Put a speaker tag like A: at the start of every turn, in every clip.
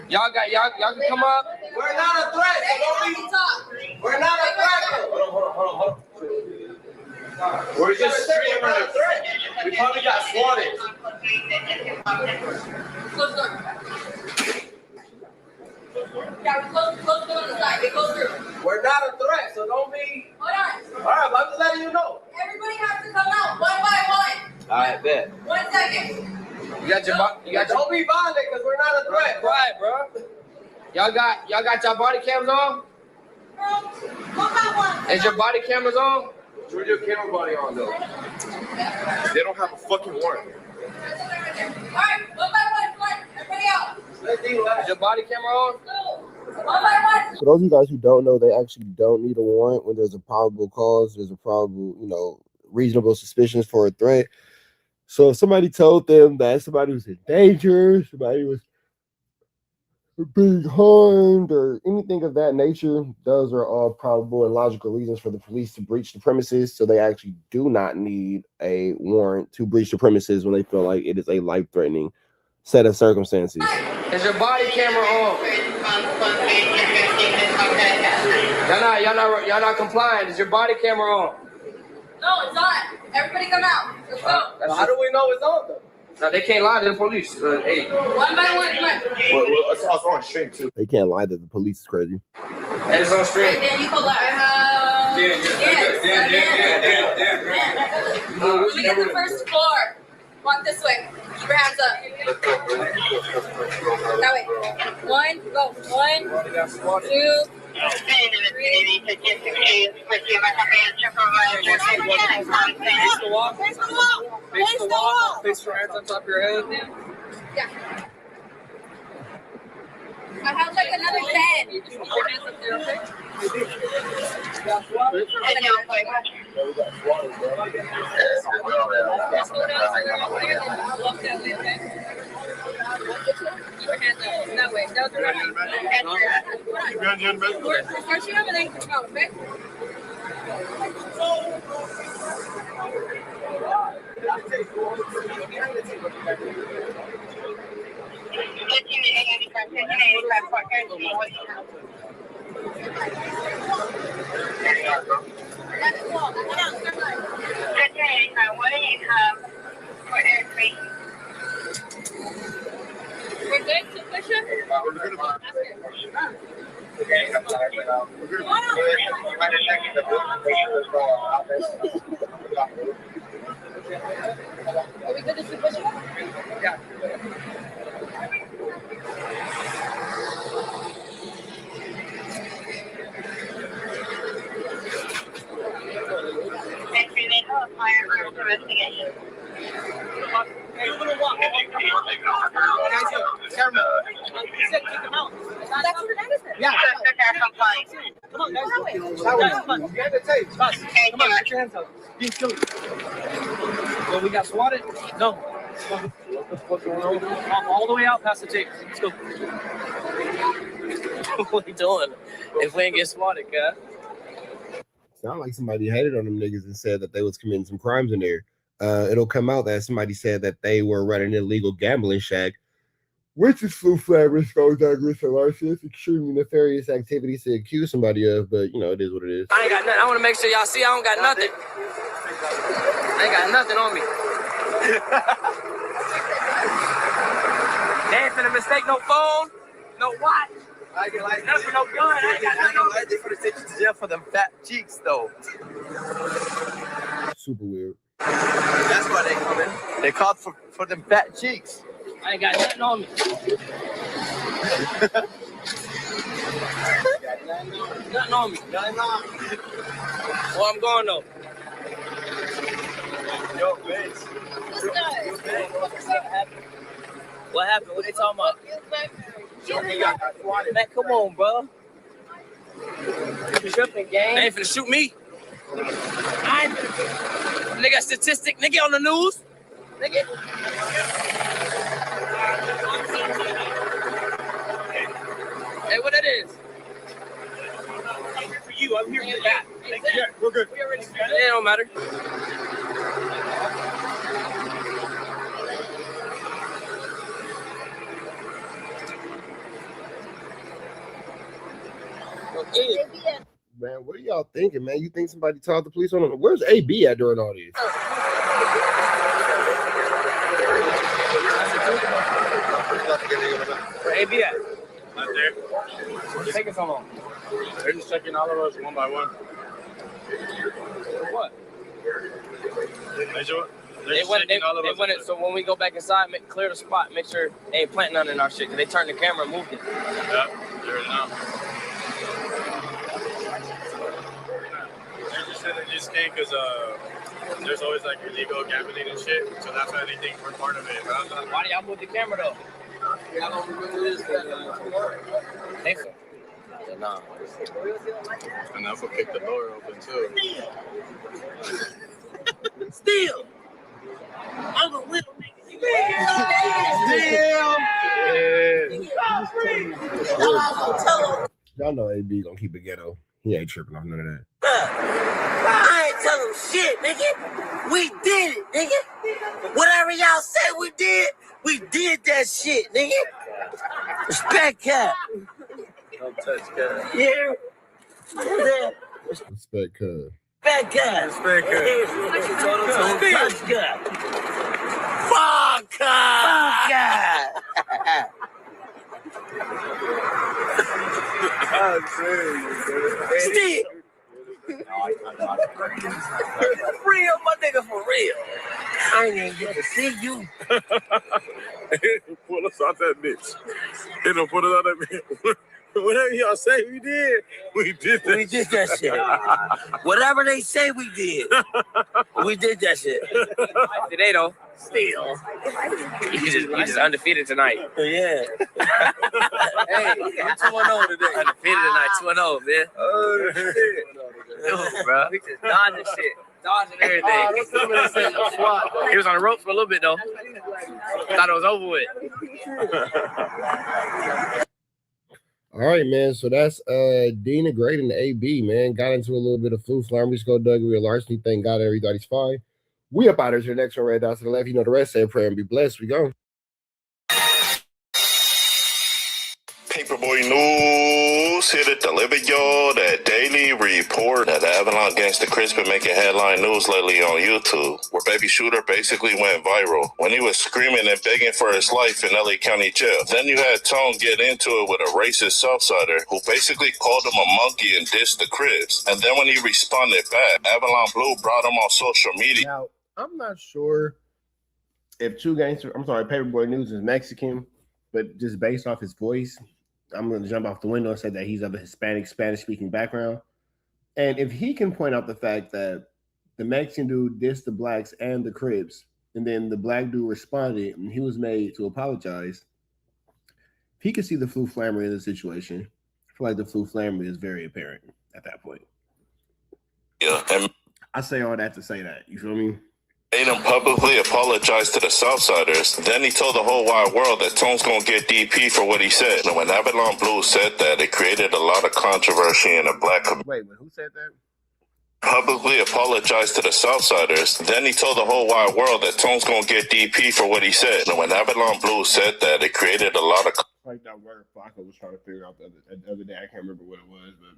A: Y'all can come up.
B: We're not a threat. We're not a threat. Hold on. We're just streaming a threat. We probably got swatted.
C: Close door. Yeah, we close the door on the side. They close through.
B: We're not a threat, so don't be.
C: Hold on.
B: All right, but I'm just letting you know.
C: Everybody has to come out one by one.
B: All right, bet.
C: 1 second.
A: You got your
B: Don't be violent, because we're not a threat.
A: Quiet, bro. Y'all got your body cams on?
C: One by one.
A: Is your body cameras on?
B: Turn your camera body on, though. They don't have a fucking warrant.
C: Alright, one by one. Come on. Everybody out.
A: Is your body camera on?
C: One by one.
D: For those of you guys who don't know, they actually don't need a warrant when there's a probable cause, there's a probable, reasonable suspicions for a threat. So if somebody told them that somebody was in danger, somebody was being harmed, or anything of that nature, those are all probable and logical reasons for the police to breach the premises. So they actually do not need a warrant to breach the premises when they feel like it is a life-threatening set of circumstances.
A: Is your body camera on? Y'all not complying. Is your body camera on?
C: No, it's not. Everybody come out. Let's go.
B: How do we know it's on, though?
A: No, they can't lie to the police. Hey.
C: One by one. Come on.
B: Well, it's also on stream, too.
D: They can't lie that the police is crazy.
A: And it's on stream.
C: Then you pull out. Yes. We get the first floor. Walk this way. Keep your hands up. That way. One. Go. 1, 2, 3.
A: Face the wall. Face your hands on top of your head.
C: Yeah. I have like another 10. You just put your hands up there, okay? Keep your hands up that way. That was the right way. We're starting up and then come out, okay? We're good to push up? Are we good to push up?
A: Yeah.
E: Hey, little walk. Guys, camera. You said kick him out.
C: That's what it is.
E: Yeah. Come on, guys. Come on. You have the tape. Come on, put your hands up. Being silly. Well, we got swatted? No. All the way out past the tape. Let's go.
F: What are you doing? If we ain't get swatted, guy.
D: Sound like somebody hated on them niggas and said that they was committing some crimes in there. It'll come out that somebody said that they were running an illegal gambling shack, which is full flavor, skullduggery, and larceny, extremely nefarious activities to accuse somebody of, but it is what it is.
F: I ain't got nothing. I want to make sure y'all see I don't got nothing. I ain't got nothing on me. They ain't finna mistake no phone, no watch.
B: I get like
F: nothing, no gun. I ain't got nothing on me.
B: They finna take you to jail for them fat cheeks, though.
D: Super weird.
B: That's why they come in. They called for them fat cheeks.
F: I ain't got nothing on me. Nothing on me.
B: Nothing on.
F: Well, I'm going though.
B: Yo, bitch.
F: What happened? What they talking about? Man, come on, bro. You tripping, gang? They ain't finna shoot me. I ain't finna. Nigga, statistic. Nigga on the news. Nigga. Hey, what that is?
E: For you, I'm here for that. Yeah, we're good.
F: It don't matter.
D: Man, what are y'all thinking, man? You think somebody called the police on him? Where's AB at during all this?
F: Where AB at?
A: Not there.
F: It's taking so long.
A: They're just checking all of us one by one.
F: What?
A: They wanted
F: it, so when we go back inside, clear the spot, make sure they ain't planting nothing in our shit, because they turned the camera and moved it.
A: Yeah, they already know. They just said they just came because there's always like illegal gambling and shit, so that's why they think we're part of it.
F: Why do y'all move the camera though?
A: I don't remember this.
F: Think so. Nah.
A: And that's what kicked the door open too.
E: Still. I'm a little nigga.
D: Y'all know AB gonna keep it ghetto. He ain't tripping off none of that.
E: I ain't telling shit, nigga. We did it, nigga. Whatever y'all say we did that shit, nigga. Respect Cap.
A: Don't touch Cap.
E: Yeah.
D: Respect, cuz.
E: Respect Cap.
A: Respect Cap.
E: Don't touch Cap. Fuck Cap.
A: I'm saying,
E: Still. For real, my nigga, for real. I ain't even get to see you.
A: pull us out that bitch. They don't pull us out that bitch. Whatever y'all say we did that.
E: We did that shit. Whatever they say we did. We did that shit.
F: Today though,
E: Still.
F: you just undefeated tonight.
E: Yeah.
F: Hey, I'm 2-0 today. Undefeated tonight, 2-0, man.
A: Oh, shit.
F: Dude, bro. We just dodging shit. Dodging everything. He was on the ropes for a little bit, though. Thought it was over with.
D: All right, man. So that's Dina Great and the AB, man. Got into a little bit of flu flarm. We just go Douglas larceny. Thank God everybody's fine. We up out of here. Next one, right down to the left. You know the rest. Say a prayer and be blessed. We go.
G: Paperboy News here to deliver y'all that daily report that the Avalon Gangsta Chris been making headline news lately on YouTube, where Baby Shooter basically went viral when he was screaming and begging for his life in LA County Jail. Then you had Tone get into it with a racist Southsider who basically called him a monkey and dissed the Crips. And then when he responded back, Avalon Blue brought him on social media.
D: Now, I'm not sure if Paperboy News is Mexican, but just based off his voice, I'm going to jump off the window and say that he's of a Hispanic, Spanish-speaking background. And if he can point out the fact that the Mexican dude dissed the blacks and the Crips, and then the black dude responded, and he was made to apologize, if he can see the flu flammer in the situation, I feel like the flu flammer is very apparent at that point.
G: Yeah, and
D: I say all that to say that. You feel me?
G: made him publicly apologize to the Southsiders. Then he told the whole wide world that Tone's gonna get DP for what he said. And when Avalon Blue said that, it created a lot of controversy in the black community.
D: Wait, who said that?
G: Publicly apologized to the Southsiders. Then he told the whole wide world that Tone's gonna get DP for what he said. And when Avalon Blue said that, it created a lot of
D: like that word Flacco was trying to figure out the other day. I can't remember what it was, but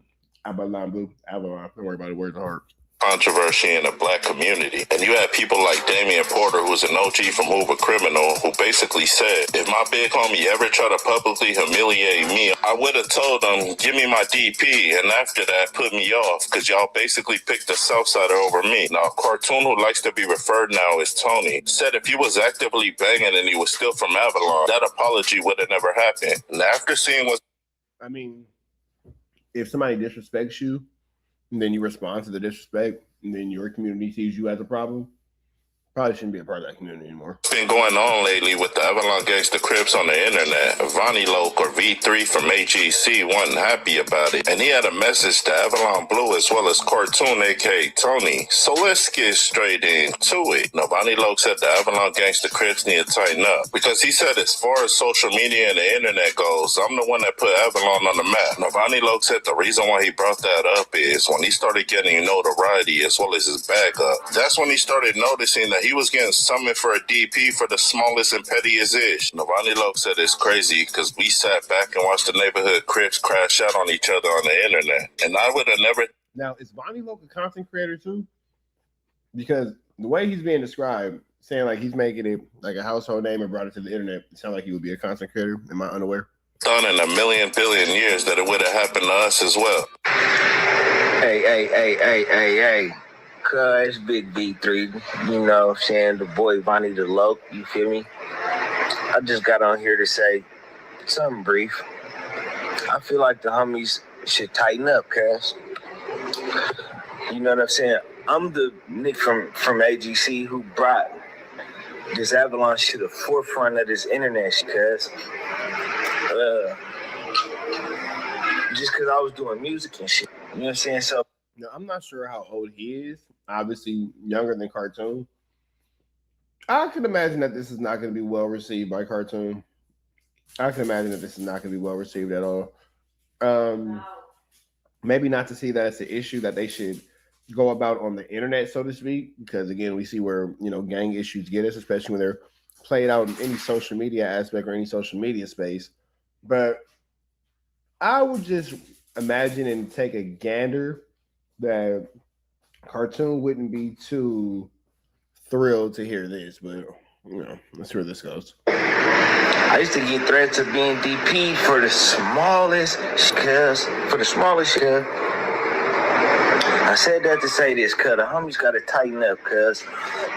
D: Avalon Blue. Avalon. Don't worry about it. Words are hard.
G: controversy in the black community. And you had people like Damian Porter, who's an OG from Hoover Criminal, who basically said, if my big homie ever tried to publicly humiliate me, I would have told him, give me my DP, and after that, put me off, because y'all basically picked the Southsider over me. Now, a cartoon who likes to be referred now as Tony, said if he was actively banging and he was still from Avalon, that apology would have never happened. And after seeing what...
D: I mean, if somebody disrespects you, and then you respond to the disrespect, and then your community sees you as a problem, probably shouldn't be a part of that community anymore.
G: What's been going on lately with the Avalon Gangsta Crips on the internet? Vonnie Loke, or V3 from AGC, wasn't happy about it, and he had a message to Avalon Blue as well as Cartoon, aka Tony. So let's get straight into it. Now, Vonnie Loke said the Avalon Gangsta Crips need to tighten up, because he said as far as social media and the internet goes, I'm the one that put Avalon on the map. Now, Vonnie Loke said the reason why he brought that up is when he started getting notoriety as well as his bag up, that's when he started noticing that he he was getting summoned for a DP for the smallest and pettiest ish. Navani Loke said it's crazy because we sat back and watched the neighborhood Crips crash out on each other on the internet. And I would have never...
D: Now, is Vonnie Loke a content creator too? Because the way he's being described, saying like he's making it like a household name and brought it to the internet, it sounds like he would be a content creator. Am I unaware?
G: Thought in a million billion years that it would have happened to us as well.
H: Hey. Cuz Big B3, you know what I'm saying? The boy Vonnie the Loke, you feel me? I just got on here to say something brief. I feel like the homies should tighten up, cuz. You know what I'm saying? I'm the nigga from AGC who brought this avalanche to the forefront of this internet, cuz. Just because I was doing music and shit. You know what I'm saying? So,
D: now, I'm not sure how old he is. Obviously, younger than Cartoon. I can imagine that this is not going to be well received by Cartoon. I can imagine that this is not going to be well received at all. Maybe not to see that it's an issue that they should go about on the internet, so to speak, because again, we see where, you know, gang issues get us, especially when they're played out in any social media aspect or any social media space. But I would just imagine and take a gander that Cartoon wouldn't be too thrilled to hear this, but you know, let's see where this goes.
H: I used to get threats of being DP for the smallest cuz. I said that to say this, cuz the homies gotta tighten up, cuz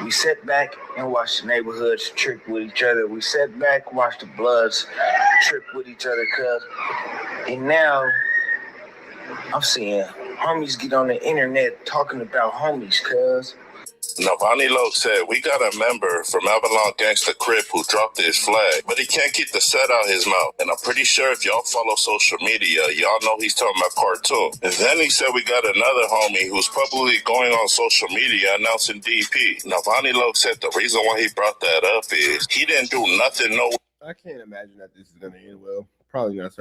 H: we sat back and watched the neighborhoods trip with each other. We sat back, watched the Bloods trip with each other, cuz. And now I'm seeing homies get on the internet talking about homies, cuz.
G: Navani Loke said, we got a member from Avalon Gangsta Crip who dropped his flag, but he can't keep the set out his mouth. And I'm pretty sure if y'all follow social media, y'all know he's talking about Cartoon. And then he said we got another homie who's publicly going on social media announcing DP. Navani Loke said the reason why he brought that up is he didn't do nothing,
D: I can't imagine that this is going to end well. Probably not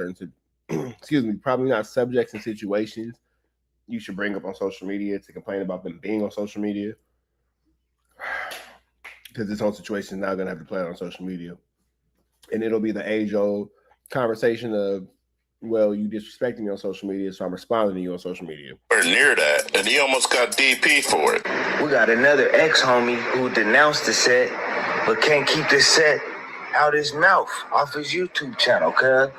D: probably not subjects and situations you should bring up on social media to complain about them being on social media. Because this whole situation is now going to have to play out on social media. And it'll be the age-old conversation of, well, you disrespecting me on social media, so I'm responding to you on social media.
G: Or near that, and he almost got DP for it.
H: We got another ex-homie who denounced the set, but can't keep the set out his mouth off his YouTube channel, cuz.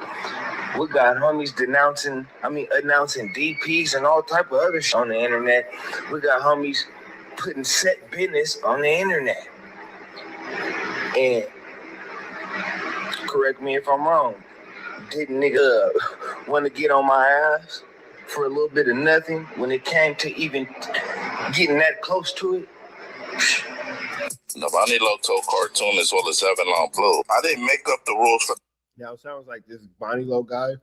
H: We got homies announcing DPs and all type of other shit on the internet. We got homies putting set business on the internet. And correct me if I'm wrong, didn't nigga want to get on my ass for a little bit of nothing when it came to even getting that close to it?
G: Navani Loke told Cartoon as well as Avalon Blue, I didn't make up the rules for...
D: Now, it sounds like this Vonnie Loke guy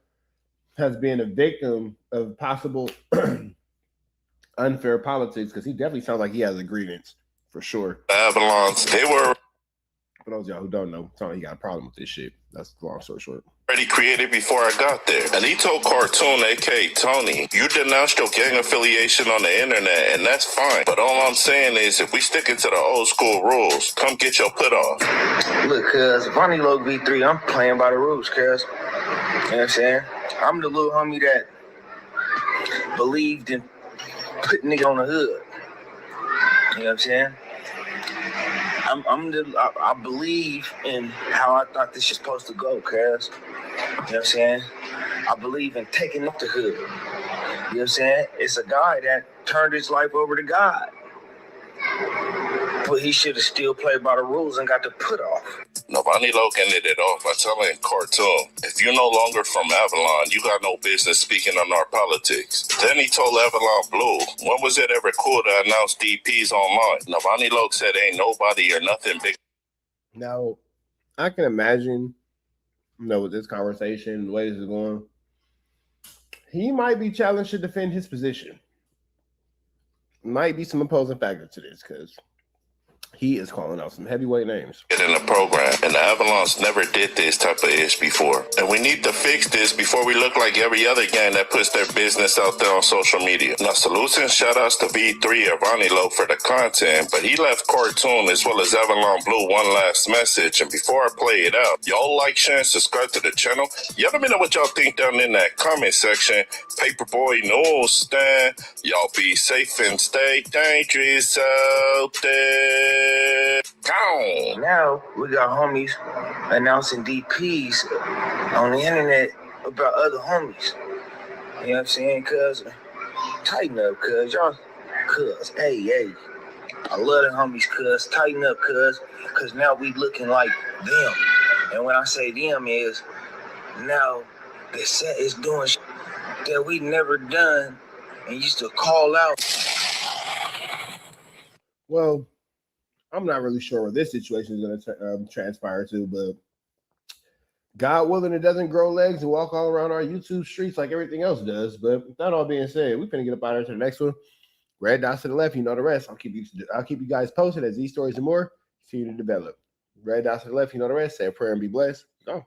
D: has been a victim of possible unfair politics, because he definitely sounds like he has a grievance, for sure.
G: Avalons, they were...
D: For those of y'all who don't know, sounds like he got a problem with this shit. That's the long story short.
G: Already created before I got there. And he told Cartoon, aka Tony, you denounced your gang affiliation on the internet, and that's fine. But all I'm saying is, if we stick into the old school rules, come get your put off.
H: Look, cuz, Vonnie Loke V3, I'm playing by the rules, cuz. You know what I'm saying? I'm the little homie that believed in putting nigga on the hood. You know what I'm saying? I believe in how I thought this was supposed to go, cuz. You know what I'm saying? I believe in taking up the hood. You know what I'm saying? It's a guy that turned his life over to God. But he should have still played by the rules and got the put off.
G: Navani Loke ended it off by telling Cartoon, if you're no longer from Avalon, you got no business speaking on our politics. Then he told Avalon Blue, when was it ever cool to announce DPs online? Navani Loke said ain't nobody or nothing big.
D: Now, I can imagine, with this conversation, the way this is going, he might be challenged to defend his position. Might be some opposing factor to this, because He is calling out some heavyweight names.
G: In the program, and the Avalanche never did this type of ish before. And we need to fix this before we look like every other gang that puts their business out there on social media. Now, salutes and shout outs to V3 or Ronnie Lowe for the content, but he left Cartoon as well as Avalon Blue one last message. And before I play it out, y'all like, share, and subscribe to the channel. Y'all let me know what y'all think down in that comment section. Paperboy Newsstand, y'all be safe and stay dangerous out there.
H: Now we got homies announcing DPs on the internet about other homies. You know what I'm saying? Cuz, tighten up, cuz. Y'all, cuz, hey. I love the homies, cuz. Tighten up, cuz now we looking like them. And when I say them is, now the set is doing shit that we never done and used to call out.
D: Well, I'm not really sure what this situation is going to transpire to, but God willing, it doesn't grow legs and walk all around our YouTube streets like everything else does. But with that all being said, we're going to get up out of here to the next one. Red dots to the left, you know the rest. I'll keep you guys posted as these stories and more continue to develop. Red dots to the left, you know the rest. Say a prayer and be blessed. Go.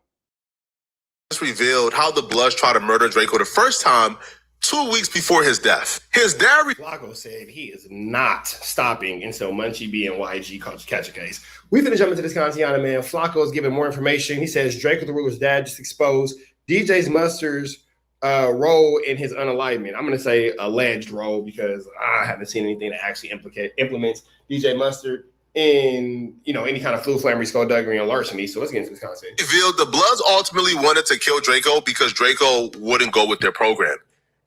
I: Just revealed how the Bloods tried to murder Draco the first time 2 weeks before his death. His dad...
D: Flacco said he is not stopping until Munchie B and YG catch a case. We finna jump into this content, man. Flacco is giving more information. He says Draco the Ruler's dad just exposed DJ Mustard's role in his unalignment. I'm going to say alleged role because I haven't seen anything that actually implements DJ Mustard in, any kind of flu, flammery, skullduggery, and larceny. So let's get into this content.
I: Revealed the Bloods ultimately wanted to kill Draco because Draco wouldn't go with their program.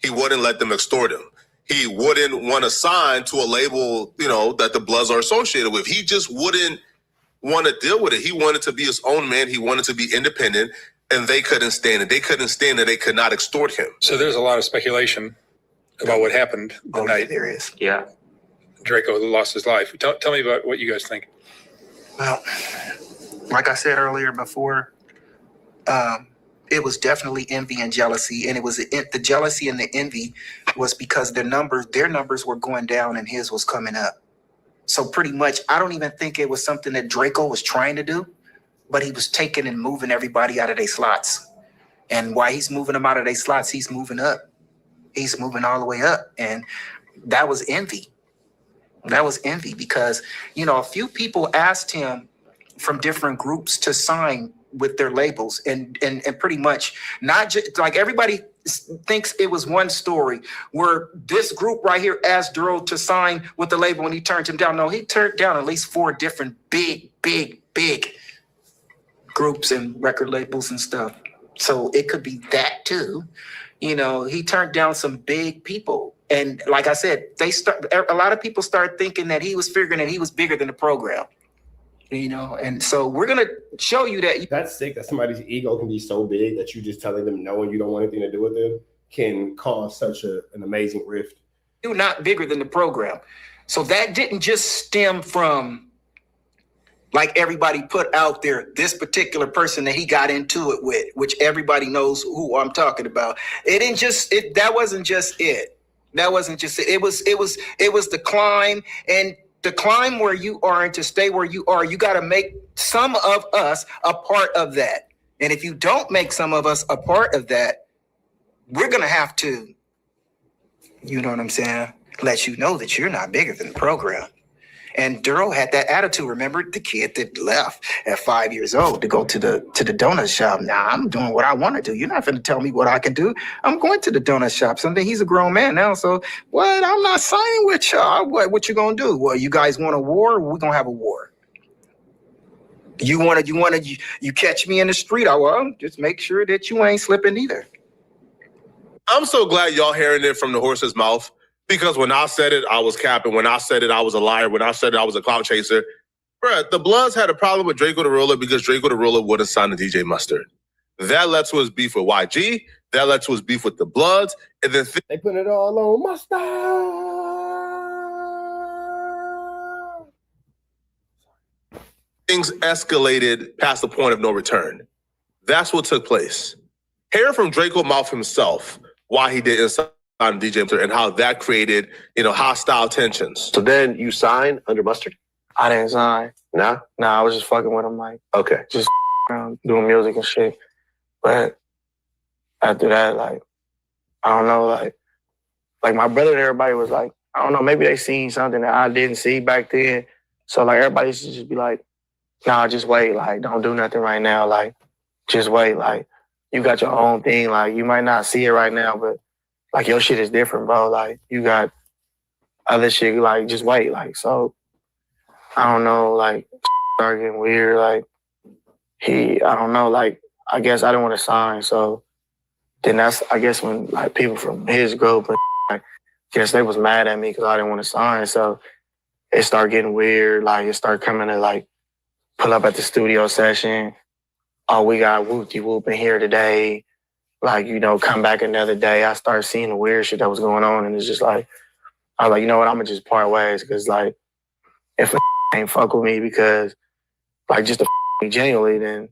I: He wouldn't let them extort him. He wouldn't want to sign to a label, that the Bloods are associated with. He just wouldn't want to deal with it. He wanted to be his own man. He wanted to be independent, and they couldn't stand it. They couldn't stand that they could not extort him.
J: So there's a lot of speculation about what happened the night.
K: There is.
J: Yeah. Draco lost his life. Tell me about what you guys think.
K: Well, like I said earlier before, it was definitely envy and jealousy, and it was the jealousy and the envy was because their numbers were going down and his was coming up. So pretty much, I don't even think it was something that Draco was trying to do, but he was taking and moving everybody out of their slots. And while he's moving them out of their slots, he's moving up. He's moving all the way up, and that was envy. That was envy because, a few people asked him from different groups to sign with their labels and pretty much not just like everybody thinks it was one story where this group right here asked Duro to sign with the label and he turned him down. No, he turned down at least 4 different big groups and record labels and stuff. So it could be that too. He turned down some big people. And like I said, a lot of people start thinking that he was figuring that he was bigger than the program. And so we're going to show you that.
D: That's sick that somebody's ego can be so big that you just telling them no and you don't want anything to do with them can cause such an amazing rift.
K: You're not bigger than the program. So that didn't just stem from, like everybody put out there, this particular person that he got into it with, which everybody knows who I'm talking about. That wasn't just it. That wasn't just it. It was the climb, and to climb where you are and to stay where you are, you got to make some of us a part of that. And if you don't make some of us a part of that, we're going to have to, you know what I'm saying, let you know that you're not bigger than the program. And Duro had that attitude. Remember the kid that left at 5 years old to go to the donut shop. Now I'm doing what I want to do. You're not going to tell me what I can do. I'm going to the donut shop. Someday he's a grown man now. So what? I'm not signing with y'all. What you going to do? Well, you guys want a war? We're going to have a war. You catch me in the street. Well, just make sure that you ain't slipping either.
I: I'm so glad y'all hearing it from the horse's mouth. Because when I said it, I was capping. When I said it, I was a liar. When I said it, I was a clout chaser. Bruh, the Bloods had a problem with Draco the Ruler because Draco the Ruler wouldn't sign to DJ Mustard. That led to his beef with YG. That led to his beef with the Bloods. And then
D: they put it all on Mustard.
I: Things escalated past the point of no return. That's what took place. Hear from Draco mouth himself why he didn't sign on DJ Mustard and how that created, hostile tensions.
L: So then you sign under Mustard?
F: I didn't sign.
L: Nah?
F: Nah, I was just fucking with him, like,
L: Okay.
F: just around doing music and shit. But after that, like, I don't know, like my brother and everybody was like, I don't know, maybe they seen something that I didn't see back then. So like everybody used to just be like, nah, just wait, like, don't do nothing right now, like, just wait, like, you got your own thing, like, you might not see it right now, but like your shit is different, bro. Like, you got other shit, like, just wait, like, so I don't know, like, started getting weird, like, I don't know, like, I guess I didn't want to sign, so then that's, I guess, when, like, people from his group, like, I guess they was mad at me because I didn't want to sign, so it started getting weird, like, it started coming to, like, pull up at the studio session, oh, we got whoop-de-whoop in here today, like, you know, come back another day. I started seeing the weird shit that was going on, and it's just like, I was like, you know what, I'm gonna just part ways, because, like, if a ain't fuck with me because, like, just to me genuinely, then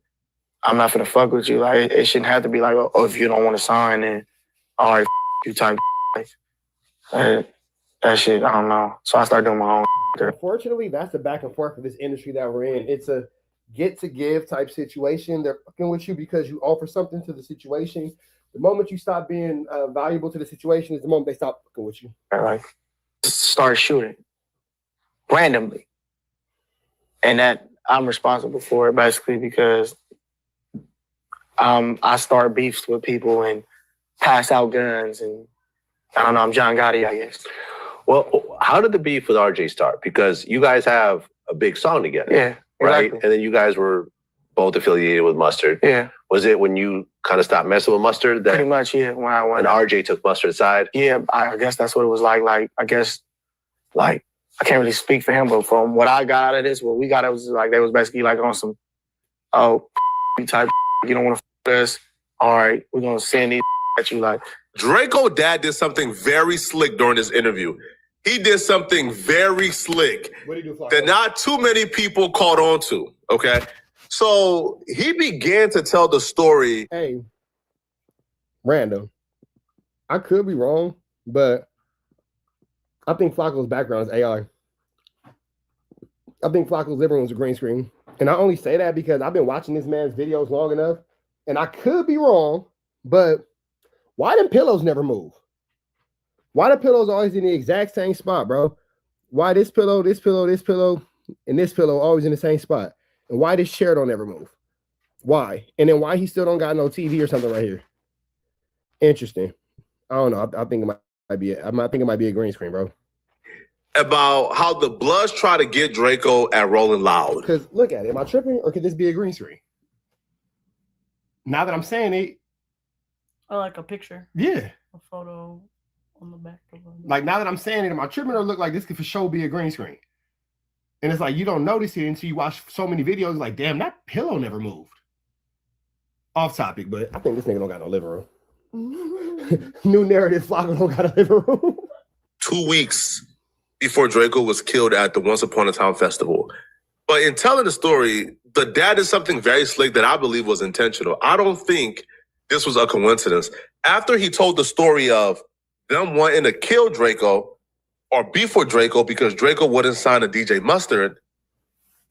F: I'm not gonna fuck with you. Like, it shouldn't have to be like, oh, if you don't want to sign, then all right, you type. Like, that shit, I don't know. So I started doing my own.
D: Unfortunately, that's the back and forth of this industry that we're in. It's a get to give type situation. They're fucking with you because you offer something to the situation. The moment you stop being valuable to the situation is the moment they stop fucking with you.
F: Like, start shooting randomly, and that I'm responsible for it basically because I start beefs with people and pass out guns, and I don't know. I'm John Gotti, I guess.
L: Well, how did the beef with RJ start? Because you guys have a big song together.
F: Yeah,
L: right.
F: Exactly.
L: And then you guys were both affiliated with Mustard.
F: Yeah.
L: Was it when you kind of stopped messing with Mustard that
F: pretty much? Yeah. When
L: RJ took Mustard aside?
F: Yeah, I guess that's what it was like. Like, I guess, like, I can't really speak for him, but from what I got out of this, what we got, it was like they was basically like on some, oh, type. You don't want to f us. All right, we're gonna send these at you. Like,
I: Draco dad did something very slick during this interview. He did something very slick that not too many people caught on to, okay? So he began to tell the story.
D: Hey, random. I could be wrong, but I think Flacco's background is AI. I think Flacco's living room was a green screen. And I only say that because I've been watching this man's videos long enough, and I could be wrong, but why them pillows never move? Why the pillows always in the exact same spot, bro? Why this pillow, and this pillow always in the same spot? And why this chair don't ever move? Why? And then why he still don't got no TV or something right here? Interesting. I don't know. I think it might be. I think it might be a green screen, bro.
I: About how the Bloods try to get Draco at Rolling Loud.
D: Because look at it. Am I tripping, or could this be a green screen? Now that I'm saying it,
M: I like a picture.
D: Yeah.
M: A photo on the back of it.
D: Like, now that I'm saying it, am I tripping, or look like this could for sure be a green screen? And it's like you don't notice it until you watch so many videos. Like, damn, that pillow never moved. Off topic, but I think this nigga don't got no living room. New narrative, Flacco don't got a living room.
I: 2 weeks before Draco was killed at the Once Upon a Time festival. But in telling the story, the dad did something very slick that I believe was intentional. I don't think this was a coincidence. After he told the story of them wanting to kill Draco or beef with Draco because Draco wouldn't sign a DJ Mustard,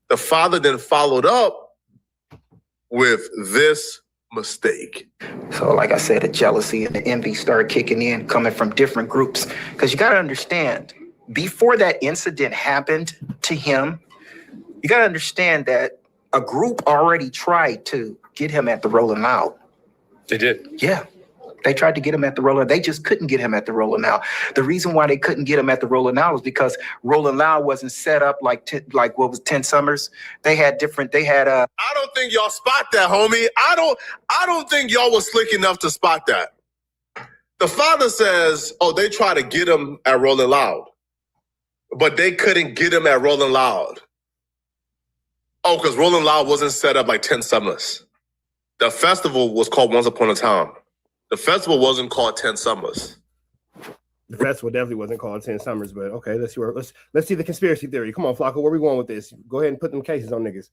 I: the father then followed up with this mistake.
K: So like I said, the jealousy and the envy started kicking in, coming from different groups. Because you got to understand, before that incident happened to him, you got to understand that a group already tried to get him at the Rolling Loud.
J: They did?
K: Yeah. They tried to get him at the Rolling. They just couldn't get him at the Rolling Loud. The reason why they couldn't get him at the Rolling Loud was because Rolling Loud wasn't set up like what was 10 Summers. They had
I: I don't think y'all spot that, homie. I don't think y'all was slick enough to spot that. The father says, oh, they tried to get him at Rolling Loud, but they couldn't get him at Rolling Loud. Oh, because Rolling Loud wasn't set up like 10 Summers. The festival was called Once Upon a Time. The festival wasn't called 10 Summers.
D: The festival definitely wasn't called 10 Summers, but okay, let's see the conspiracy theory. Come on, Flacco, where we going with this? Go ahead and put them cases on niggas.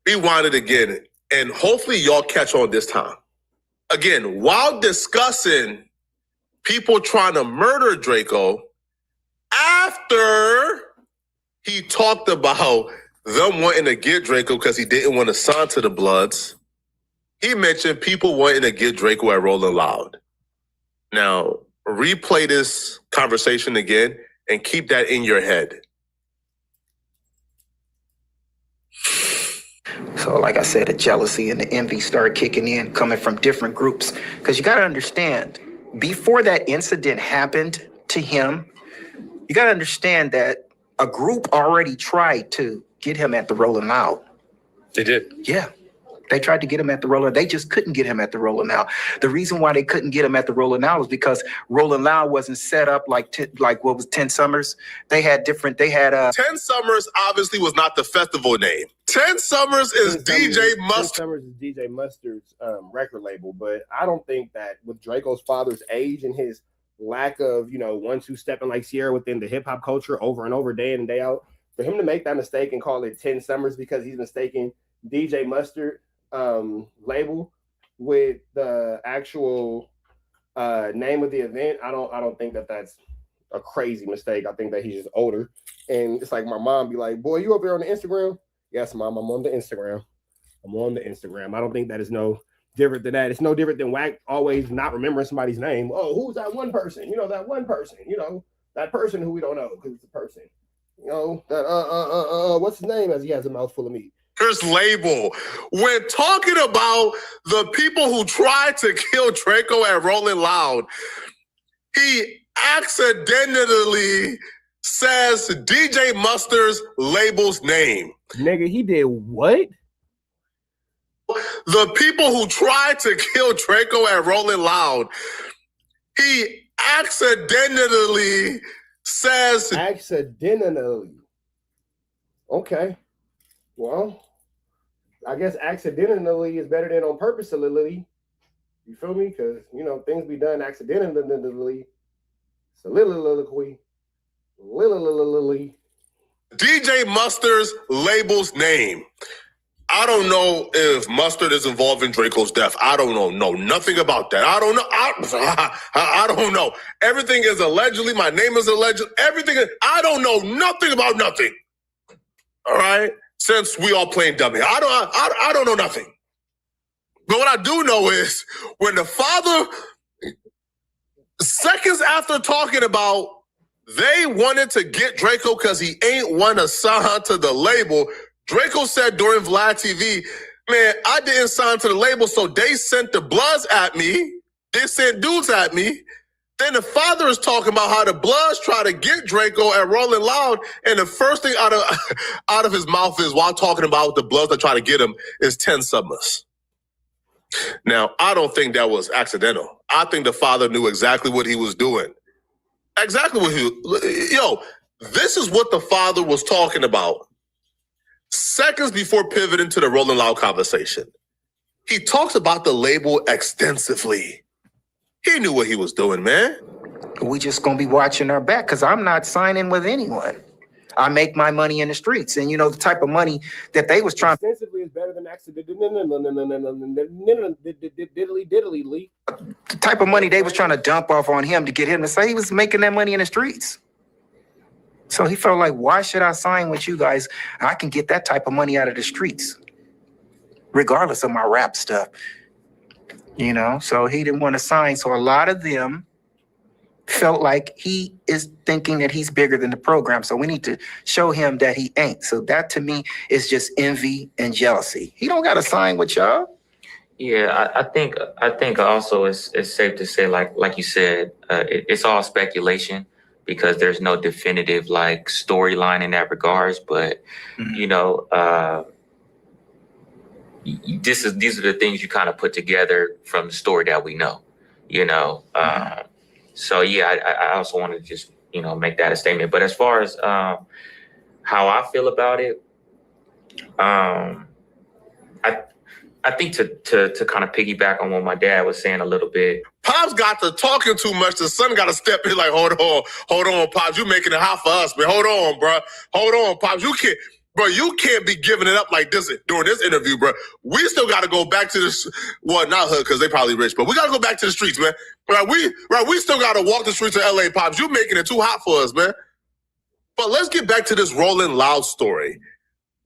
I: Rewind it again, and hopefully y'all catch on this time. Again, while discussing people trying to murder Draco, after He talked about them wanting to get Draco because he didn't want to sign to the Bloods. He mentioned people wanting to get Draco at Rolling Loud. Now, replay this conversation again and keep that in your head.
K: So like I said, the jealousy and the envy started kicking in, coming from different groups. Because you got to understand, before that incident happened to him, you got to understand that a group already tried to get him at the Rolling Loud.
J: They did?
K: Yeah. They tried to get him at the Rolling. They just couldn't get him at the Rolling Loud. The reason why they couldn't get him at the Rolling Loud was because Rolling Loud wasn't set up like what was 10 Summers. They had 10
I: Summers obviously was not the festival name. 10 Summers is DJ Mustard.
D: 10 Summers is DJ Mustard's record label, but I don't think that with Draco's father's age and his lack of, one-two stepping like Sierra within the hip hop culture over and over, day in and day out, for him to make that mistake and call it 10 Summers because he's mistaken DJ Mustard label with the actual name of the event, I don't think that that's a crazy mistake. I think that he's just older, and it's like my mom be like, "Boy, you up there on the Instagram?" Yes, mom, I'm on the Instagram. I don't think that is no different than that. It's no different than WACK always not remembering somebody's name. Oh, who's that one person? That one person. That person who we don't know because it's a person. That what's his name? As he has a mouthful of meat.
I: Label. When talking about the people who tried to kill Draco at Rolling Loud, he accidentally says DJ Mustard's label's name.
D: Nigga, he did what?
I: The people who tried to kill Draco at Rolling Loud, he accidentally says...
D: Accidentally. Okay. Well, I guess accidentally is better than on purposely. You feel me? Because, things be done accidentally. Soliloquy.
I: DJ Mustard's label's name. I don't know if Mustard is involved in Draco's death. I don't know nothing about that. I don't know. I don't know. Everything is allegedly. My name is alleged. Everything. I don't know nothing about nothing. All right? Since we all playing dummy. I don't know nothing. But what I do know is when the father, seconds after talking about they wanted to get Draco because he ain't want to sign to the label, Draco said during Vlad TV, man, I didn't sign to the label, so they sent the Bloods at me. They sent dudes at me. Then the father is talking about how the Bloods try to get Draco at Rolling Loud, and the first thing out of his mouth is, while talking about the Bloods that try to get him, is 10 Summers. Now, I don't think that was accidental. I think the father knew exactly what he was doing. Exactly what this is what the father was talking about seconds before pivoting to the Rolling Loud conversation. He talks about the label extensively. He knew what he was doing, man.
K: We just gonna be watching our back because I'm not signing with anyone. I make my money in the streets, and the type of money that they was trying.
D: Extensively is better than accidentally.
K: The type of money they was trying to dump off on him to get him to say he was making that money in the streets. So he felt like, why should I sign with you guys? I can get that type of money out of the streets, regardless of my rap stuff. So he didn't want to sign. So a lot of them felt like he is thinking that he's bigger than the program. So we need to show him that he ain't. So that to me is just envy and jealousy. He don't got to sign with y'all.
N: Yeah, I think also it's safe to say, like you said, it's all speculation because there's no definitive storyline in that regards. But these are the things you kind of put together from the story that we know, So yeah, I also wanted to just, make that a statement. But as far as how I feel about it, I think to kind of piggyback on what my dad was saying a little bit.
I: Pops got to talking too much. The son got to step in like, hold on, Pops. You making it hot for us, man. Hold on, bro. Hold on, Pops. You can't be giving it up like this during this interview, bro. We still got to go back to this. Well, not hood because they probably rich, but we got to go back to the streets, man. We still got to walk the streets of LA, Pops. You making it too hot for us, man. But let's get back to this Rolling Loud story.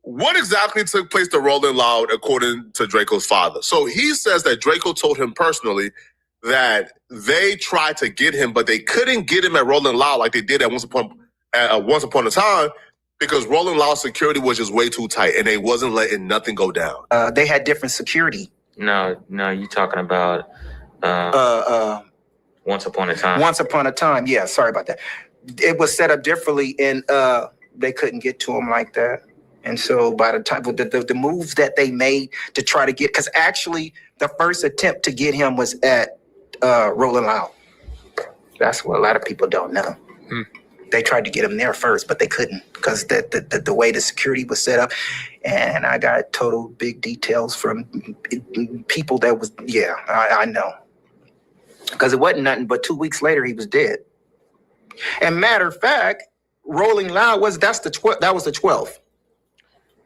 I: What exactly took place to Rolling Loud according to Draco's father? So he says that Draco told him personally that they tried to get him, but they couldn't get him at Rolling Loud like they did at Once Upon a Time, because Rolling Loud security was just way too tight and they wasn't letting nothing go down.
K: They had different security.
N: No, you talking about Once Upon a Time.
K: Once Upon a Time, yeah, sorry about that. It was set up differently, and they couldn't get to him like that. And so by the time the moves that they made to try to get, because actually the first attempt to get him was at Rolling Loud. That's what a lot of people don't know. They tried to get him there first, but they couldn't because the way the security was set up. And I got total big details from people that was, I know. Because it wasn't nothing, but 2 weeks later he was dead. And matter of fact, Rolling Loud was the 12th.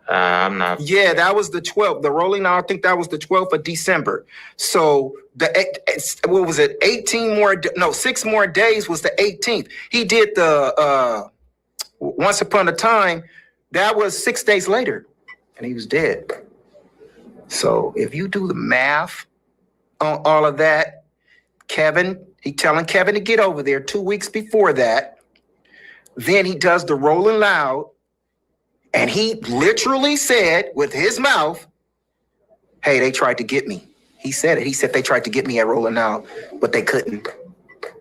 N: I'm not.
K: Yeah, that was the 12th. The Rolling Loud, I think that was the 12th of December. So what was it? 6 more days was the 18th. He did the Once Upon a Time. That was 6 days later, and he was dead. So if you do the math on all of that, he telling Kevin to get over there 2 weeks before that. Then he does the Rolling Loud. And he literally said with his mouth, hey, they tried to get me. He said it. He said they tried to get me at Rolling Loud, but they couldn't.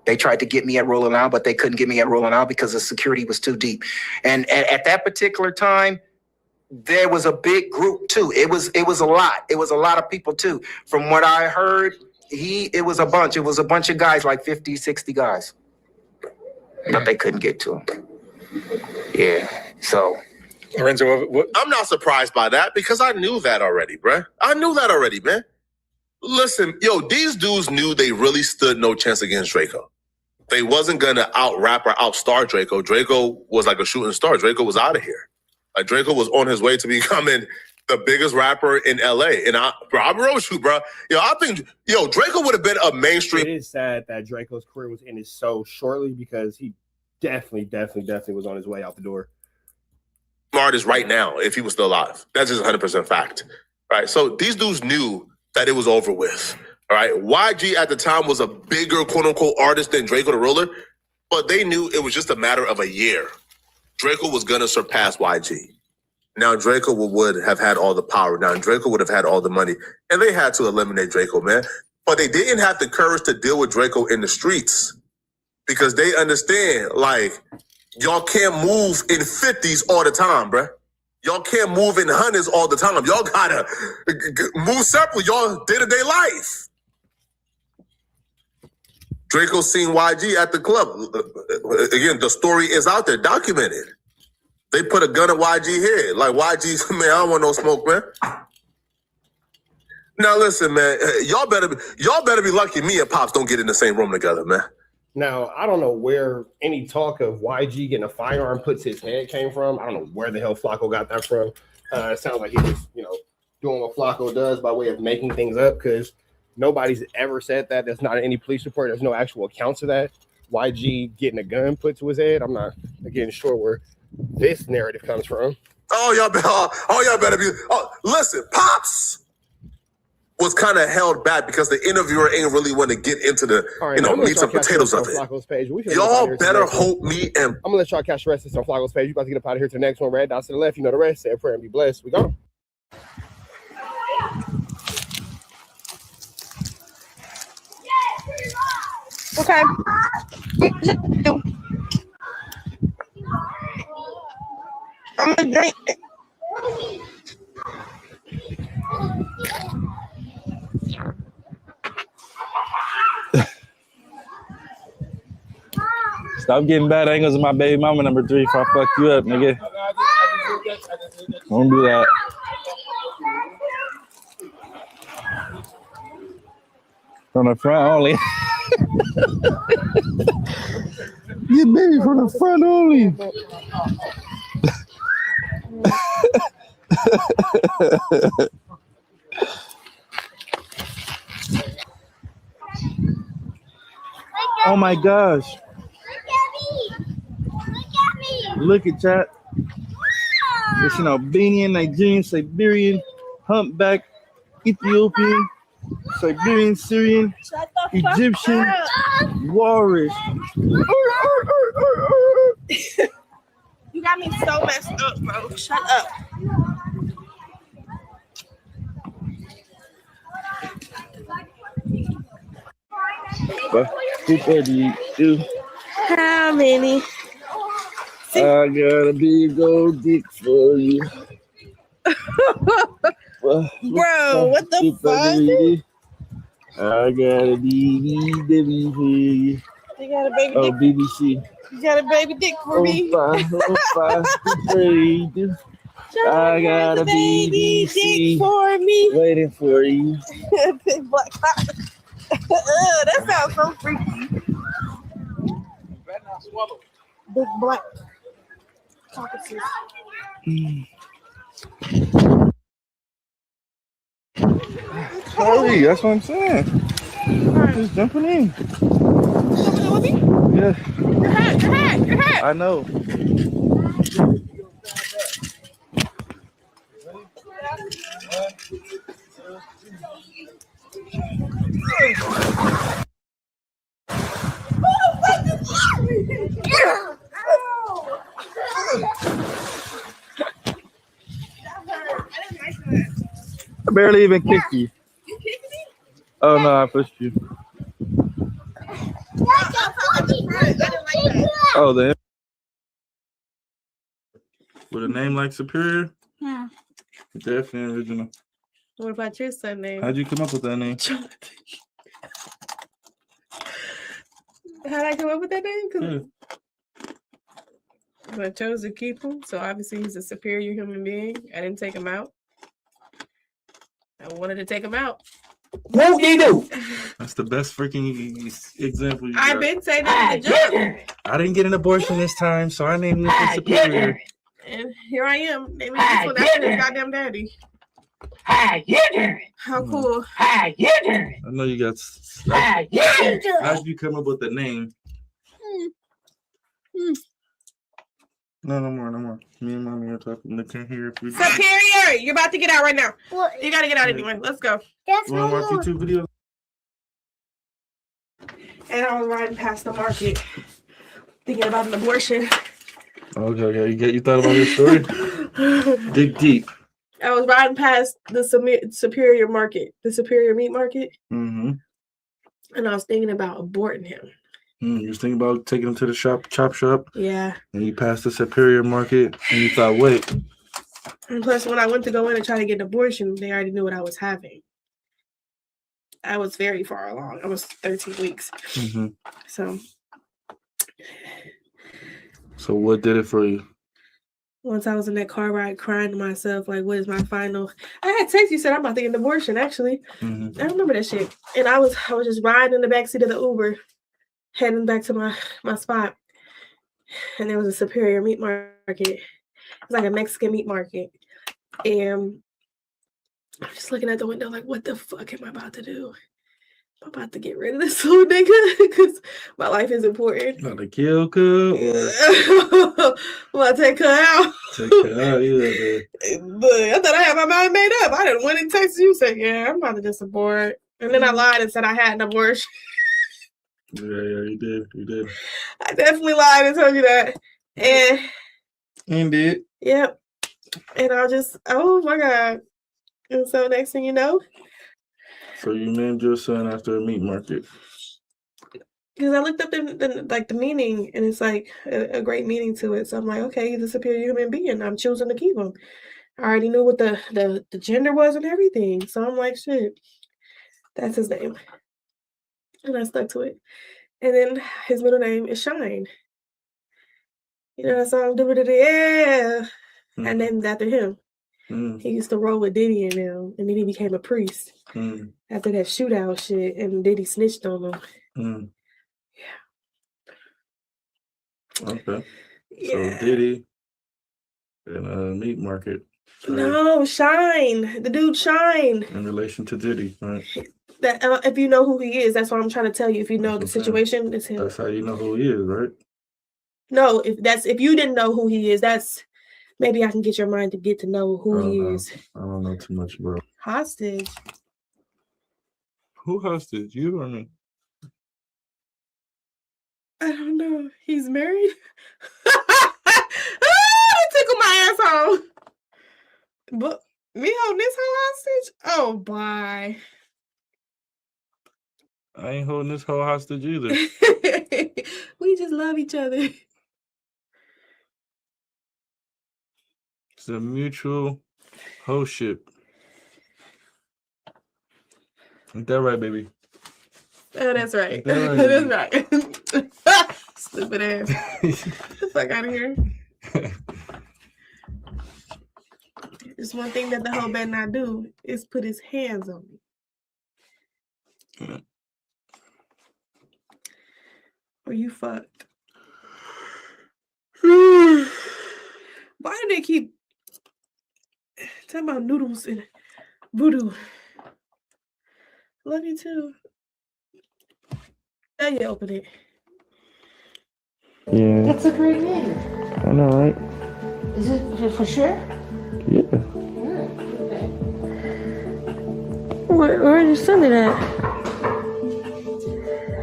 K: They tried to get me at Rolling Loud, but they couldn't get me at Rolling Loud because the security was too deep. And at that particular time, there was a big group too. It was a lot. It was a lot of people too. From what I heard, it was a bunch. It was a bunch of guys, like 50, 60 guys. But they couldn't get to him. Yeah, so...
J: Lorenzo, what?
I: I'm not surprised by that because I knew that already, bruh. I knew that already, man. Listen, these dudes knew they really stood no chance against Draco. They wasn't going to out-rap or out-star Draco. Draco was like a shooting star. Draco was out of here. Like, Draco was on his way to becoming the biggest rapper in LA. And I wrote you, bro. I think, Draco would have been a mainstream.
D: It is sad that Draco's career was ended so shortly because he definitely was on his way out the door.
I: Artist right now if he was still alive. That's just 100% fact. Right? So these dudes knew that it was over with. All right. YG at the time was a bigger quote unquote artist than Draco the Ruler, but they knew it was just a matter of a year. Draco was gonna surpass YG. Now Draco would have had all the power. Now Draco would have had all the money. And they had to eliminate Draco, man. But they didn't have the courage to deal with Draco in the streets because they understand, like, y'all can't move in 50s all the time, bruh. Y'all can't move in 100s all the time. Y'all gotta move separately. Y'all day-to-day life. Draco seen YG at the club. Again, the story is out there, documented. They put a gun at YG head. Like, YG's, man, I don't want no smoke, man. Now listen, man, y'all better be lucky me and Pops don't get in the same room together, man.
D: Now, I don't know where any talk of YG getting a firearm puts his head came from. I don't know where the hell Flacco got that from. It sounds like he was, doing what Flacco does by way of making things up because nobody's ever said that. There's not any police report. There's no actual accounts of that. YG getting a gun put to his head. I'm not, again, sure where this narrative comes from.
I: Y'all better be. Listen, Pops was kind of held back because the interviewer ain't really want to get into the meats and potatoes of it. Y'all better hope me and
D: I'm gonna let y'all catch the rest of this on Flacco's page. You about to get up out of here to the next one. Red dots to the left. You know the rest. Say a prayer and be blessed. We go.
O: Okay. I'm gonna drink it.
P: Stop getting bad angles of my baby mama number 3 if I fuck you up, nigga. Don't do that. From the front only. Get baby from the front only. Oh my gosh.
O: Look at me.
P: Look at chat. It's Albanian, Nigerian, Siberian, humpback, Ethiopian, Siberian, Syrian, Egyptian, walrus.
O: You got me so messed up, bro. Shut up. How many?
P: I got a big old dick for you.
O: Bro, what the fuck?
P: I got a BBW for you.
O: You got a baby
P: Oh,
O: dick.
P: BBC.
O: You got a baby dick for me.
P: I got a
O: baby
P: BBC
O: dick for me.
P: waiting for you.
O: Big black cock. That sounds so freaky. Big black caucuses.
P: Sorry, that's what I'm saying. Just jumping in. Yeah.
O: Your hat.
P: I know. I barely even kicked you.
O: You kicked me?
P: Oh no, I pushed you. Oh, then. With a name like Superior?
M: Yeah.
P: Definitely original.
O: What about your son name?
P: How'd you come up with that name?
O: How'd I come up with that name?
P: Yeah.
O: I chose to keep him, so obviously he's a superior human being. I didn't take him out. I wanted to take him out.
P: What you do? That's the best freaking example you got.
O: I've been saying that in the joke.
P: I didn't get an abortion this time, so I named this one Superior.
O: And here I am, naming this one after his goddamn daddy. How cool.
P: I know you got. How'd you come up with the name? No more. Me and mommy are talking. They can't hear if we.
O: Superior! You're about to get out right now. You gotta get out anyway. Let's go.
P: You wanna watch YouTube videos?
O: And I was riding past the market, thinking about an abortion.
P: Okay. You thought about this story? Dig deep.
O: I was riding past the Superior Market, the Superior Meat Market,
P: Mm-hmm.
O: and I was thinking about aborting him.
P: You was thinking about taking him to the chop shop?
O: Yeah.
P: And you passed the Superior Market, and you thought, wait.
O: And plus, when I went to go in and try to get an abortion, they already knew what I was having. I was very far along. I was 13 weeks.
P: Mm-hmm.
O: So
P: what did it for you?
O: Once I was in that car ride crying to myself, like, what is my final? I had text you said I'm about to get an abortion, actually.
P: Mm-hmm.
O: I remember that shit. And I was just riding in the backseat of the Uber, heading back to my spot. And there was a Superior Meat Market. It was like a Mexican meat market. And I'm just looking at the window like, what the fuck am I about to do? I'm about to get rid of this little nigga because my life is important.
P: About to kill Cub?
O: Well, I take her out.
P: Take her out, either.
O: But I thought I had my mind made up. I didn't want to text you, said, yeah, I'm about to just abort. And then I lied and said I had an abortion.
P: Yeah, you did.
O: I definitely lied and told you that. And
P: did.
O: Yep. And I just, oh my God. And so next thing you know.
P: So you named your son after a meat market.
O: Because I looked up the meaning, and it's like a great meaning to it. So I'm like, okay, he's a superior human being. I'm choosing to keep him. I already knew what the gender was and everything. So I'm like, shit, that's his name. And I stuck to it. And then his middle name is Shine. You know that song, yeah. I named it after him. He used to roll with Diddy and them, and then he became a priest after that shootout shit, and Diddy snitched on him.
P: Okay.
O: Yeah.
P: So Diddy and a meat market.
O: No, Shine. The dude Shine.
P: In relation to Diddy, right?
O: That if you know who he is, that's what I'm trying to tell you. If you know the situation, it's him.
P: That's how you know who he is, right?
O: No, if you didn't know who he is, that's maybe I can get your mind to get to know who he is.
P: I don't know too much, bro.
O: Hostage.
P: Who hostage? You or me?
O: I don't know. He's married. It tickled my asshole. But me holding this whole hostage? Oh, bye.
P: I ain't holding this whole hostage either.
O: We just love each other.
P: It's a mutual hostship. Ain't that right, baby?
O: Oh, that's right.
P: Ain't that right,
O: That's right. Stupid ass. Get the fuck out of here. There's one thing that the hoe better not do is put his hands on me. Or you fucked. Why do they keep talking about noodles and voodoo? Love you too. Now you open it.
F: Yeah.
E: That's a great name.
F: I know, right?
E: Is it for sure?
F: Yeah.
E: Okay. Where are you sending at?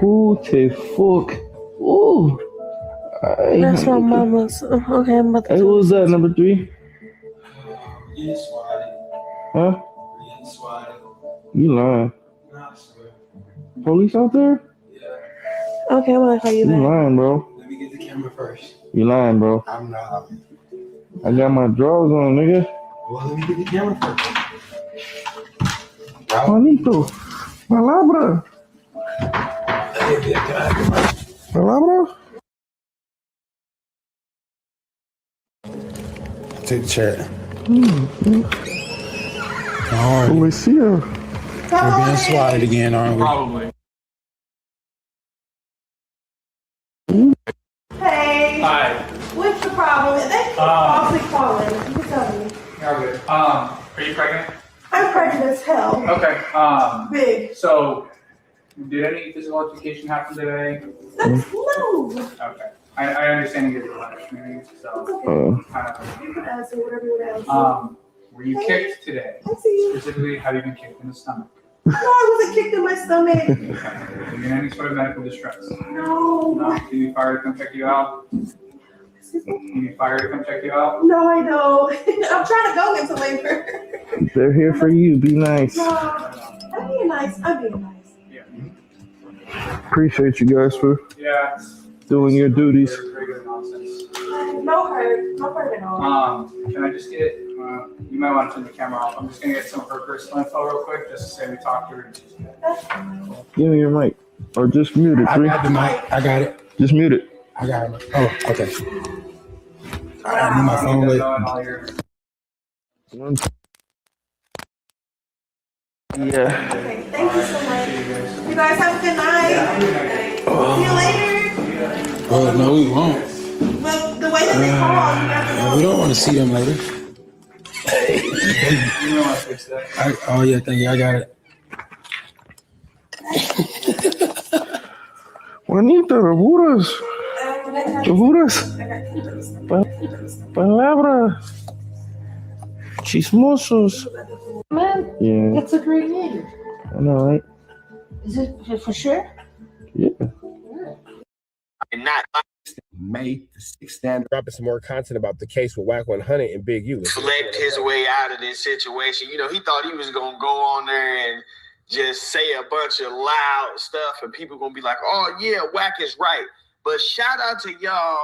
F: Who the fuck? Ooh.
E: That's my mama's. Okay, I'm about to.
F: Hey, what was that, number 3? Huh? You lying. Police out there?
E: Okay, I'm gonna call you
F: You
E: back.
F: lying, bro.
Q: Let me get the camera first.
F: You lying, bro.
Q: I'm not.
F: I got my drawers on, nigga.
Q: Well, let me get the camera first.
F: Juanito. Palabra. Palabra?
Q: Take the chat.
F: Let me see her.
Q: We're being swatted again, aren't we?
J: Probably.
O: Hey.
J: Hi.
O: What's the problem? They keep falsely calling. You tell me.
J: You're good. Are you pregnant?
O: I'm pregnant as hell.
J: Okay.
O: Big.
J: So, did any physical altercation happen today?
O: No.
J: Okay. I understand you get the letter, so kind of.
O: You can answer whatever you want to answer.
J: Were you kicked today?
O: I see you.
J: Specifically, have you been kicked in the stomach?
O: No, I wasn't kicked in my stomach.
J: Are you in any sort of medical distress?
O: No.
J: No. Do you need fire to come check you out?
O: Excuse me?
J: You need fire to come check you out?
O: No, I don't. I'm trying to go into labor.
F: They're here for you. Be nice.
O: No, I'm being nice. I'm being nice.
J: Yeah.
F: Appreciate you guys for doing your duties.
J: Regular nonsense.
O: No hurt. No hurt at all.
J: Can I just get, you might want to turn the camera off. I'm just going to get some of her personal info real quick, just to say we talked to her.
F: Give me your mic. Or just mute it.
Q: I got the mic. I got it.
F: Just mute it.
Q: I got it. Oh, okay. I need my phone with.
F: Yeah.
O: Okay, thank you so much. You guys have a good night. See you later.
Q: Oh, no, we won't.
O: Well, the way that they call, you have to know.
Q: We don't want to see them later.
J: You know what I fixed that.
Q: Oh, yeah, thank you. I got it.
F: Juanito, Honduras. Honduras. Palabra. Chismosos.
E: Man,
F: Yeah.
E: that's a great name.
F: I know, right?
E: Is it for sure?
F: Yeah.
H: And not
D: May the 6th stand dropping some more content about the case with WACK100 and Big U.
H: select his way out of this situation. You know, he thought he was going to go on there and just say a bunch of loud stuff and people going to be like, oh, yeah, Wack is right. But shout out to y'all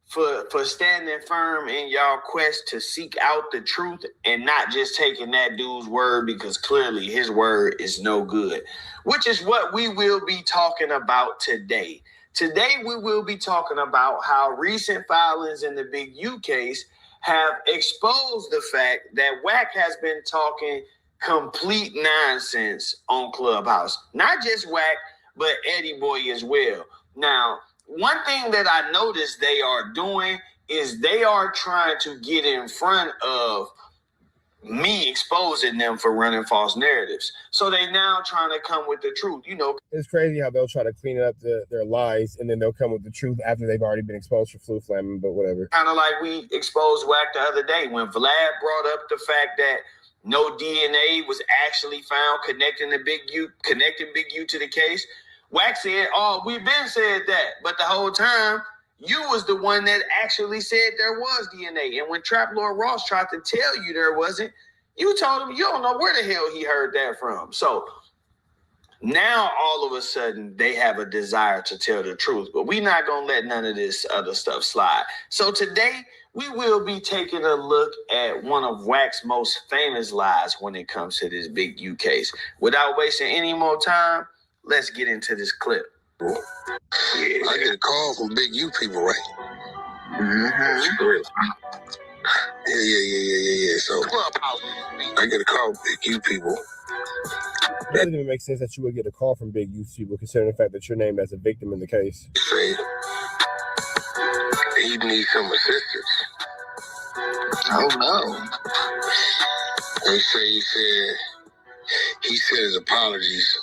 H: for standing firm in y'all quest to seek out the truth and not just taking that dude's word because clearly his word is no good, which is what we will be talking about today. Today, we will be talking about how recent filings in the Big U case have exposed the fact that Wack has been talking complete nonsense on Clubhouse. Not just Wack, but Eddie Boy as well. Now, one thing that I noticed they are doing is they are trying to get in front of
B: me exposing them for running false narratives. So they now trying to come with the truth, you know.
D: It's crazy how they'll try to clean up their lies and then they'll come with the truth after they've already been exposed for flu flamming, but whatever.
B: Kind of like we exposed WACK the other day when Vlad brought up the fact that no DNA was actually found connecting Big U to the case. WACK said, "Oh, we've been said that," but the whole time you was the one that actually said there was DNA. And when Trap Lord Ross tried to tell you there wasn't, you told him you don't know where the hell he heard that from. So now all of a sudden they have a desire to tell the truth, but we're not going to let none of this other stuff slide. So today we will be taking a look at one of WACK's most famous lies when it comes to this Big U case. Without wasting any more time, let's get into this clip.
R: I get a call from Big U people, right? Yeah. So I get a call from Big U people.
D: It doesn't even make sense that you would get a call from Big U people, considering the fact that you're named as a victim in the case.
R: Say he needs some assistance. Oh no. They say he said his apologies.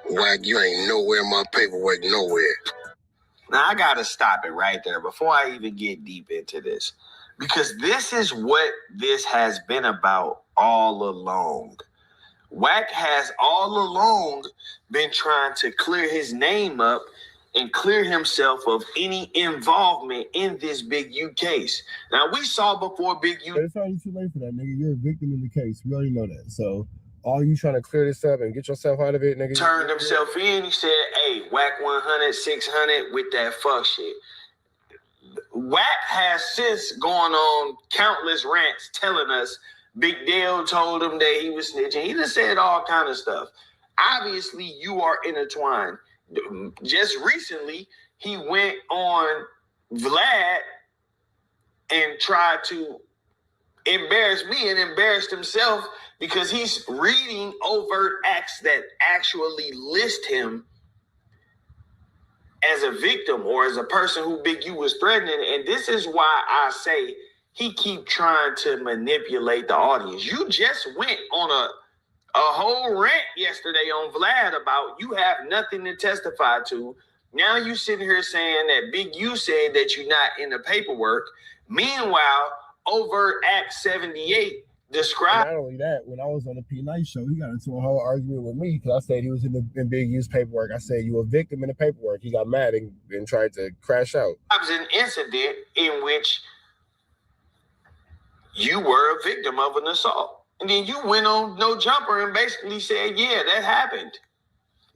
R: WACK, you ain't nowhere in my paperwork, nowhere.
B: Now, I got to stop it right there before I even get deep into this, because this is what this has been about all along. WACK has all along been trying to clear his name up and clear himself of any involvement in this Big U case. Now, we saw before Big U...
D: But it's already too late for that, nigga. You're a victim in the case. We already know that. So... all you trying to clear this up and get yourself out of it, nigga?
B: Turned himself in. He said, hey, WACK100, 600 with that fuck shit. WACK has since gone on countless rants telling us Big Dale told him that he was snitching. He just said all kind of stuff. Obviously, you are intertwined. Just recently, he went on Vlad and tried to embarrass me and embarrassed himself because he's reading overt acts that actually list him as a victim or as a person who Big U was threatening. And this is why I say he keep trying to manipulate the audience. You just went on a whole rant yesterday on Vlad about you have nothing to testify to. Now you sitting here saying that Big U said that you're not in the paperwork. Meanwhile, Overt Act 78 described.
D: Not only that, when I was on the P Night show, he got into a whole argument with me because I said he was in Big U's paperwork. I said, you a victim in the paperwork. He got mad and tried to crash out.
B: It was an incident in which you were a victim of an assault. And then you went on No Jumper and basically said, yeah, that happened.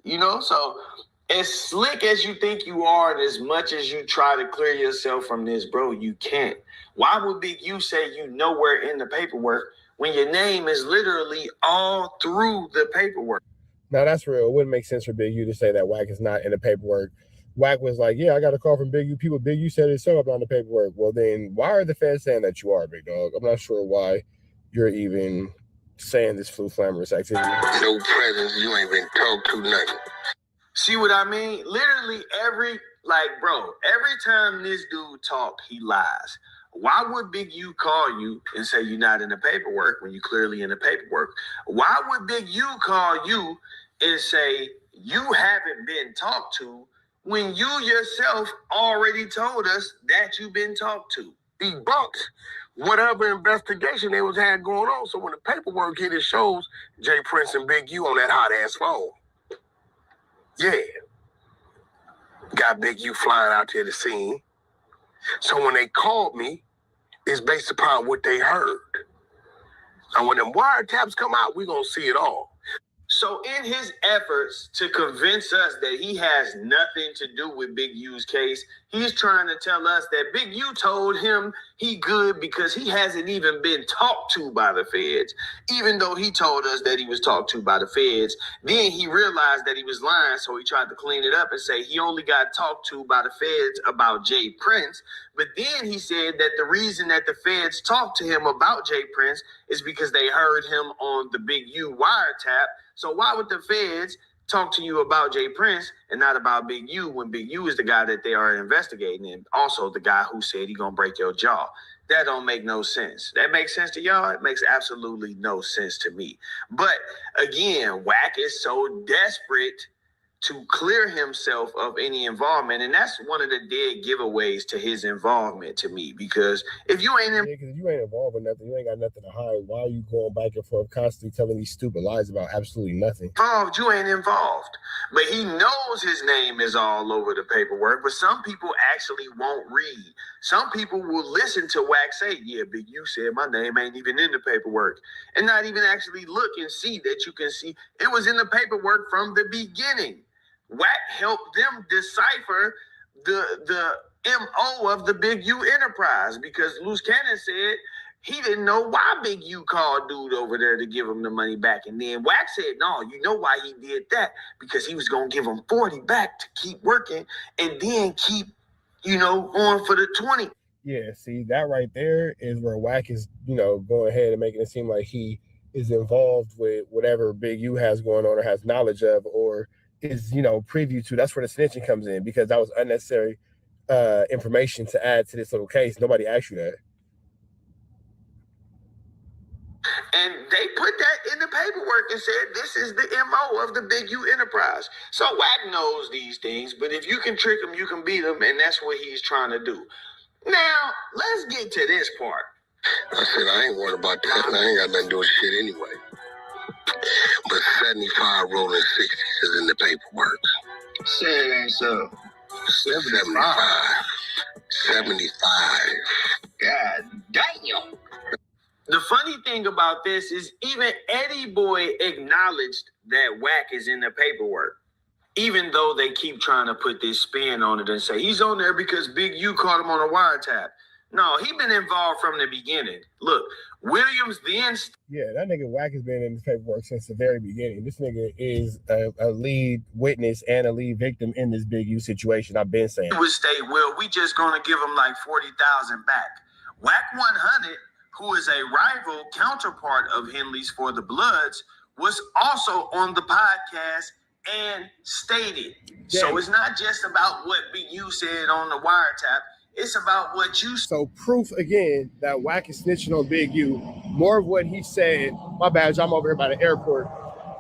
B: You know, so as slick as you think you are and as much as you try to clear yourself from this, bro, you can't. Why would Big U say you nowhere in the paperwork when your name is literally all through the paperwork?
D: Now, that's real. It wouldn't make sense for Big U to say that WACK is not in the paperwork. WACK was like, yeah, I got a call from Big U people. Big U said it's so up on the paperwork. Well, then why are the fans saying that you are, big dog? I'm not sure why you're even saying this flu flammous activity.
R: No presence. You ain't been talked to nothing.
B: See what I mean? Literally every time this dude talk, he lies. Why would Big U call you and say you're not in the paperwork when you're clearly in the paperwork? Why would Big U call you and say you haven't been talked to when you yourself already told us that you've been talked to?
R: Debunked whatever investigation they had going on. So when the paperwork hit, it shows Jay Prince and Big U on that hot ass phone. Yeah. Got Big U flying out to the scene. So when they called me, it's based upon what they heard. And when them wiretaps come out, we're going to see it all.
B: So in his efforts to convince us that he has nothing to do with Big U's case, he's trying to tell us that Big U told him he good because he hasn't even been talked to by the feds, even though he told us that he was talked to by the feds. Then he realized that he was lying, so he tried to clean it up and say he only got talked to by the feds about Jay Prince. But then he said that the reason that the feds talked to him about Jay Prince is because they heard him on the Big U wiretap. So why would the feds talk to you about Jay Prince and not about Big U when Big U is the guy that they are investigating and also the guy who said he's going to break your jaw? That don't make no sense. That makes sense to y'all? It makes absolutely no sense to me. But again, WACK is so desperate to clear himself of any involvement. And that's one of the dead giveaways to his involvement to me. Because if you ain't
D: because you ain't involved in nothing, you ain't got nothing to hide. Why are you going back and forth constantly telling these stupid lies about absolutely nothing?
B: involved, you ain't involved. But he knows his name is all over the paperwork. But some people actually won't read. Some people will listen to WACK say, yeah, Big U said my name ain't even in the paperwork. And not even actually look and see that you can see it was in the paperwork from the beginning. WACK helped them decipher the MO of the Big U enterprise, because Loose Cannon said he didn't know why Big U called dude over there to give him the money back. And then WACK said, no, you know why he did that? Because he was going to give him 40 back to keep working and then keep, going for the 20.
D: Yeah, see, that right there is where WACK is, going ahead and making it seem like he is involved with whatever Big U has going on or has knowledge of or is, preview to. That's where the snitching comes in, because that was unnecessary information to add to this little case. Nobody asked you that.
B: And they put that in the paperwork and said, this is the MO of the Big U enterprise. So WACK knows these things, but if you can trick him, you can beat him, and that's what he's trying to do. Now, let's get to this part.
R: I said, I ain't worried about that, and I ain't got nothing to do with shit anyway. But 75 rolling 60s is in the paperwork.
B: Say it ain't so.
R: 75. 75.
B: God damn. The funny thing about this is even Eddie Boy acknowledged that WACK is in the paperwork, even though they keep trying to put this spin on it and say he's on there because Big U caught him on a wiretap. No, he been involved from the beginning. Look, Williams then...
D: Yeah, that nigga WACK has been in this paperwork since the very beginning. This nigga is a lead witness and a lead victim in this Big U situation. I've been saying.
B: He would state, well, we just going to give him like 40,000 back. WACK100, who is a rival counterpart of Henley's For the Bloods, was also on the podcast and stated. Yeah. So it's not just about what Big U said on the wiretap. It's about what you...
D: So proof, again, that WACK is snitching on Big U. More of what he said... My bad, I'm over here by the airport.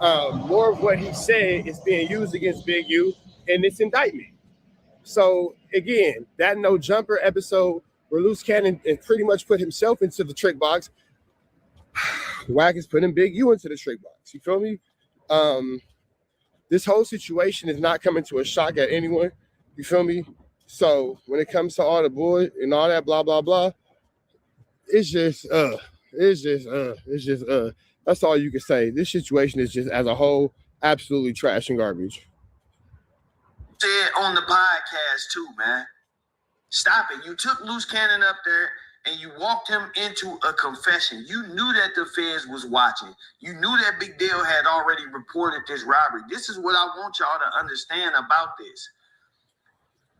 D: More of what he said is being used against Big U in this indictment. So, again, that No Jumper episode where Loose Cannon pretty much put himself into the trick box, WACK is putting Big U into the trick box. You feel me? This whole situation is not coming to a shock at anyone. You feel me? So when it comes to all the bull and all that blah blah blah, it's just that's all you can say. This situation is just as a whole absolutely trash and garbage.
B: Said on the podcast too, man. Stop it. You took Loose Cannon up there and you walked him into a confession. You knew that the feds was watching. You knew that Big Dale had already reported this robbery. This is what I want y'all to understand about this.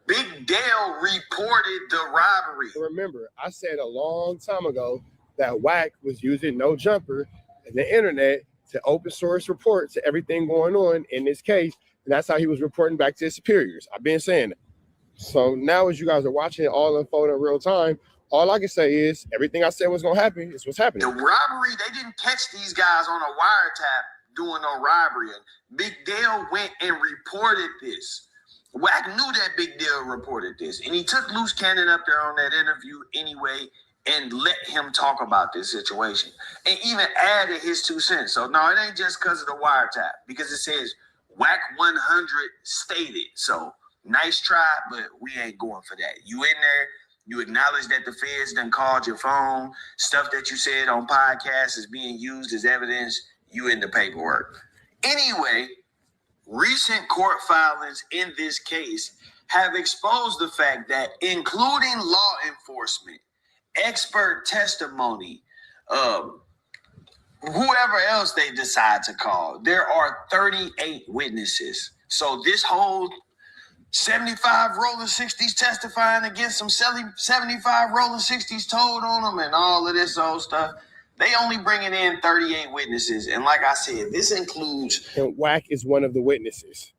B: Big Dale reported the robbery.
D: Remember, I said a long time ago that WACK was using No Jumper and the internet to open source report to everything going on in this case. And that's how he was reporting back to his superiors. I've been saying that. So now as you guys are watching it all unfold in real time, all I can say is everything I said was going to happen is what's happening.
B: The robbery, they didn't catch these guys on a wiretap doing no robbery. And Big Dale went and reported this. WACK knew that Big Dale reported this. And he took Loose Cannon up there on that interview anyway and let him talk about this situation. And even added his 2 cents. So no, it ain't just because of the wiretap. Because it says WACK100 stated. So nice try, but we ain't going for that. You in there, you acknowledge that the feds done called your phone. Stuff that you said on podcasts is being used as evidence. You in the paperwork. Anyway, recent court filings in this case have exposed the fact that including law enforcement, expert testimony, whoever else they decide to call, there are 38 witnesses. So this whole 75 rolling 60s testifying against some 75 rolling 60s told on them and all of this old stuff. They only bringing in 38 witnesses. And like I said, this includes...
D: And WACK is one of the witnesses.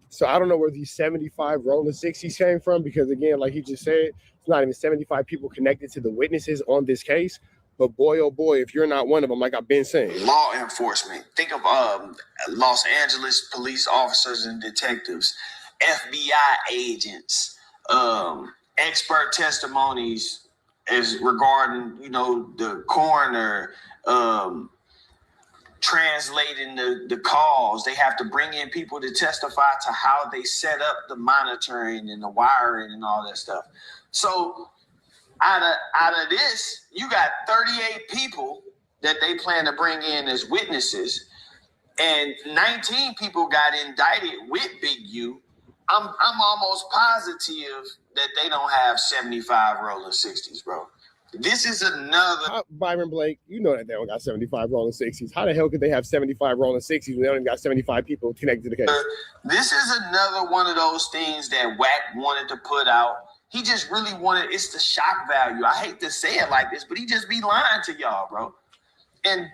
D: So I don't know where these 75 rolling 60s came from, because again, like he just said, it's not even 75 people connected to the witnesses on this case. But boy, oh boy, if you're not one of them, like I've been saying.
B: Law enforcement. Think of Los Angeles police officers and detectives, FBI agents, expert testimonies as regarding, the coroner, translating the calls. They have to bring in people to testify to how they set up the monitoring and the wiring and all that stuff. So out of this, you got 38 people that they plan to bring in as witnesses, and 19 people got indicted with Big U. I'm almost positive that they don't have 75 rolling 60s, bro. This is another.
D: Byron Blake, you know that they don't got 75 rolling 60s. How the hell could they have 75 rolling 60s when they don't even got 75 people connected to the case?
B: This is another one of those things that WACK wanted to put out. He just really wanted, it's the shock value. I hate to say it like this, but he just be lying to y'all, bro. And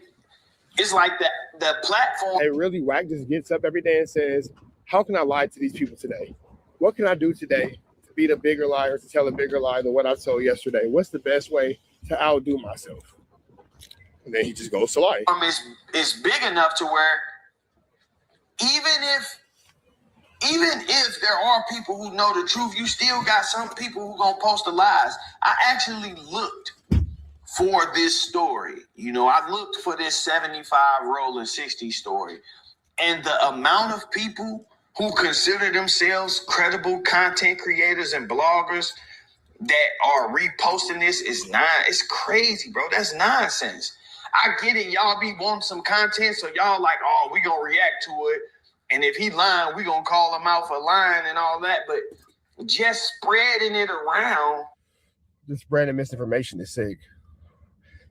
B: it's like the platform.
D: Hey, really, WACK just gets up every day and says, how can I lie to these people today? What can I do today to be the bigger liar, to tell a bigger lie than what I told yesterday? What's the best way to outdo myself? And then he just goes to lie.
B: It's big enough to where even if there are people who know the truth, you still got some people who gonna post the lies. I actually looked for this story. I looked for this 75 rolling 60 story. And the amount of people who consider themselves credible content creators and bloggers that are reposting this it's crazy, bro. That's nonsense. I get it. Y'all be wanting some content, so y'all like, oh, we gonna react to it. And if he lying, we gonna call him out for lying and all that. But just spreading it around.
D: Just spreading misinformation is sick.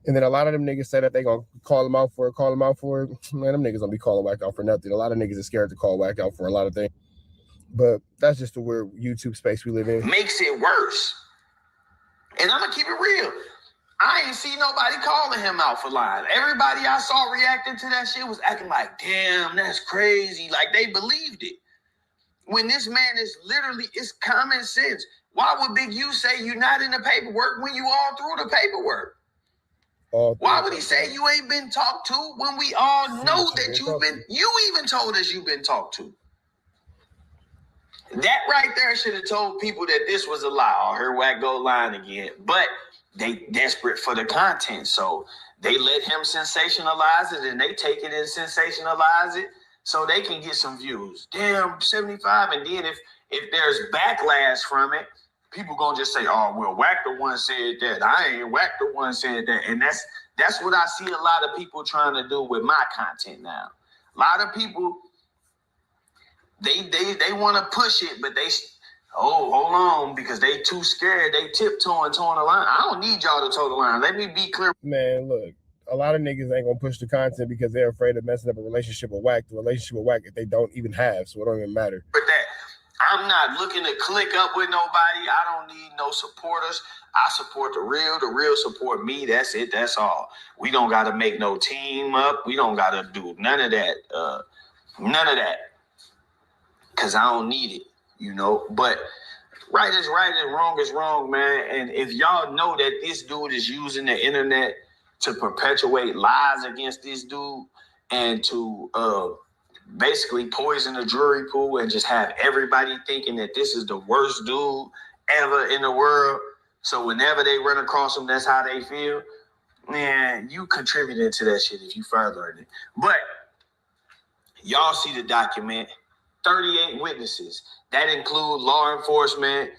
D: And then a lot of them niggas say that they gonna call him out for it. Man, them niggas don't be calling WACK out for nothing. A lot of niggas are scared to call WACK out for a lot of things. But that's just the weird YouTube space we live in.
B: Makes it worse. And I'm gonna keep it real. I ain't see nobody calling him out for lying. Everybody I saw reacting to that shit was acting like, damn, that's crazy. Like they believed it. When this man is literally, it's common sense. Why would Big U say you're not in the paperwork when you all through the paperwork? Why would he say you ain't been talked to when we all know that you even told us you've been talked to? That right there should have told people that this was a lie. I heard WACK go lying again. But they desperate for the content. So they let him sensationalize it and they take it and sensationalize it so they can get some views. Damn, 75. And then if there's backlash from it, people gonna just say, oh, well, WACK the one said that. I ain't WACK the one said that. And that's what I see a lot of people trying to do with my content now. A lot of people, they want to push it, but hold on, because they too scared. They tiptoeing, towing the line. I don't need y'all to toe the line. Let me be clear.
D: Man, look, a lot of niggas ain't gonna push the content because they're afraid of messing up a relationship with WACK. The relationship with WACK that they don't even have, so it don't even matter.
B: With that, I'm not looking to click up with nobody. I don't need no supporters. I support the real support me. That's it. That's all. We don't got to make no team up. We don't got to do none of that. Because I don't need it, But right is right and wrong is wrong, man. And if y'all know that this dude is using the internet to perpetuate lies against this dude and to basically poison the jury pool and just have everybody thinking that this is the worst dude ever in the world. So whenever they run across him, that's how they feel. Man, you contributed to that shit if you furthering it. But y'all see the document, 38 witnesses. That include law enforcement,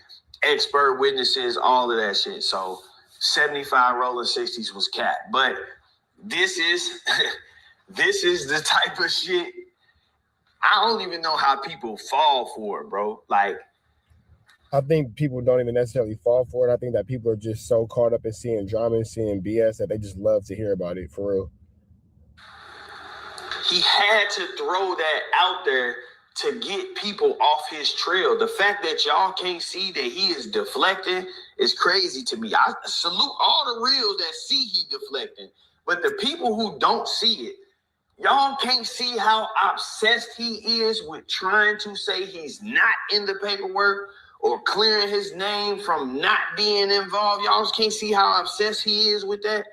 B: expert witnesses, all of that shit. So 75 rolling 60s was capped. But this is the type of shit. I don't even know how people fall for it, bro. Like,
D: I think people don't even necessarily fall for it. I think that people are just so caught up in seeing drama and seeing BS that they just love to hear about it, for real.
B: He had to throw that out there to get people off his trail. The fact that y'all can't see that he is deflecting is crazy to me. I salute all the reals that see he deflecting. But the people who don't see it, Y'all can't see how obsessed he is with trying to say he's not in the paperwork or clearing his name from not being involved. Y'all can't see how obsessed he is with that.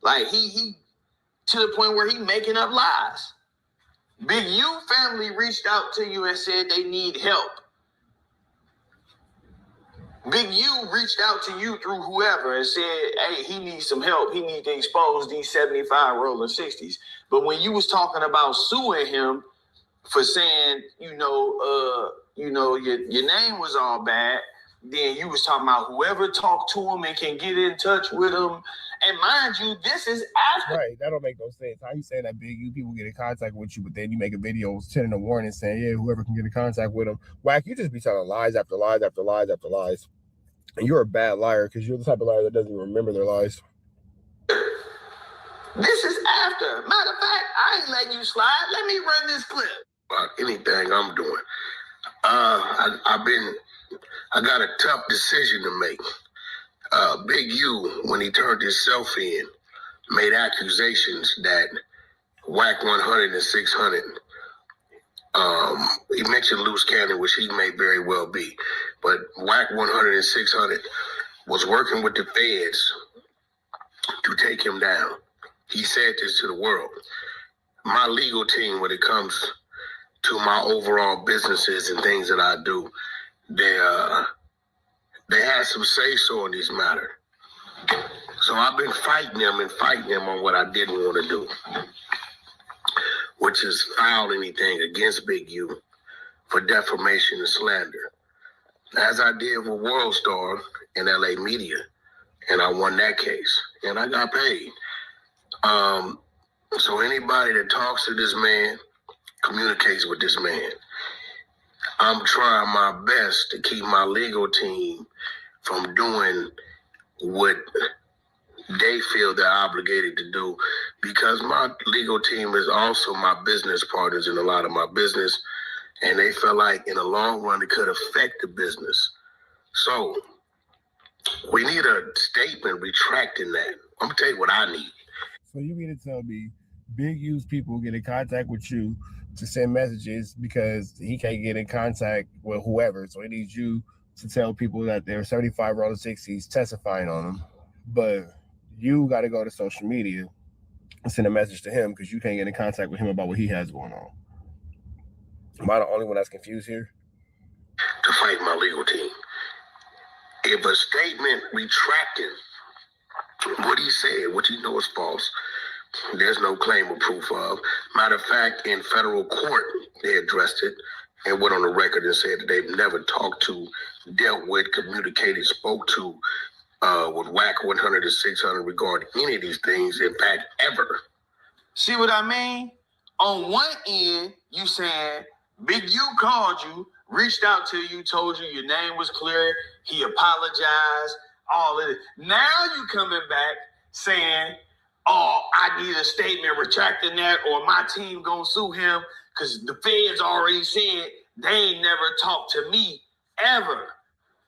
B: Like he to the point where he making up lies. Big U family reached out to you and said they need help. Big U reached out to you through whoever and said, hey, he needs some help. He needs to expose these 75 rolling 60s. But when you was talking about suing him for saying, your name was all bad, then you was talking about whoever talked to him and can get in touch with him. And mind you, this is after.
D: Right, that don't make no sense. How you saying that Big U people get in contact with you, but then you make a video sending a warning saying, yeah, whoever can get in contact with them. Wack, you just be telling lies after lies after lies after lies. And you're a bad liar because you're the type of liar that doesn't even remember their lies.
B: This is after. Matter of fact, I ain't letting you slide. Let me run this clip.
R: About anything I'm doing. I got a tough decision to make. Big U, when he turned himself in, made accusations that WACK100 and 600. He mentioned loose cannon, which he may very well be, but WACK100 and 600 was working with the feds to take him down. He said this to the world. My legal team, when it comes to my overall businesses and things that I do, they had some say-so in this matter. So I've been fighting them on what I didn't want to do, which is file anything against Big U for defamation and slander, as I did with World Star and LA Media, and I won that case, and I got paid. So anybody that talks to this man, communicates with this man, I'm trying my best to keep my legal team from doing what they feel they're obligated to do, because my legal team is also my business partners in a lot of my business, and they feel like in the long run it could affect the business. So we need a statement retracting that. I'm gonna tell you what I need.
D: So you mean to tell me Big U's people get in contact with you to send messages because he can't get in contact with whoever, so he needs you to tell people that there are 75 rolling 60s testifying on them, but you got to go to social media and send a message to him because you can't get in contact with him about what he has going on. Am I the only one that's confused here?
R: To fight my legal team. If a statement retracting what he said, which you know is false, there's no claim or proof of. Matter of fact, in federal court, they addressed it and went on the record and said that they've never talked to, dealt with, communicated, spoke to with WACK100 and 600 regarding any of these things, in fact, ever.
B: See what I mean? On one end, you saying Big U called you, reached out to you, told you your name was clear, he apologized, all of it. Now you coming back saying, oh, I need a statement retracting that, or my team gonna sue him because the feds already said they ain't never talked to me ever.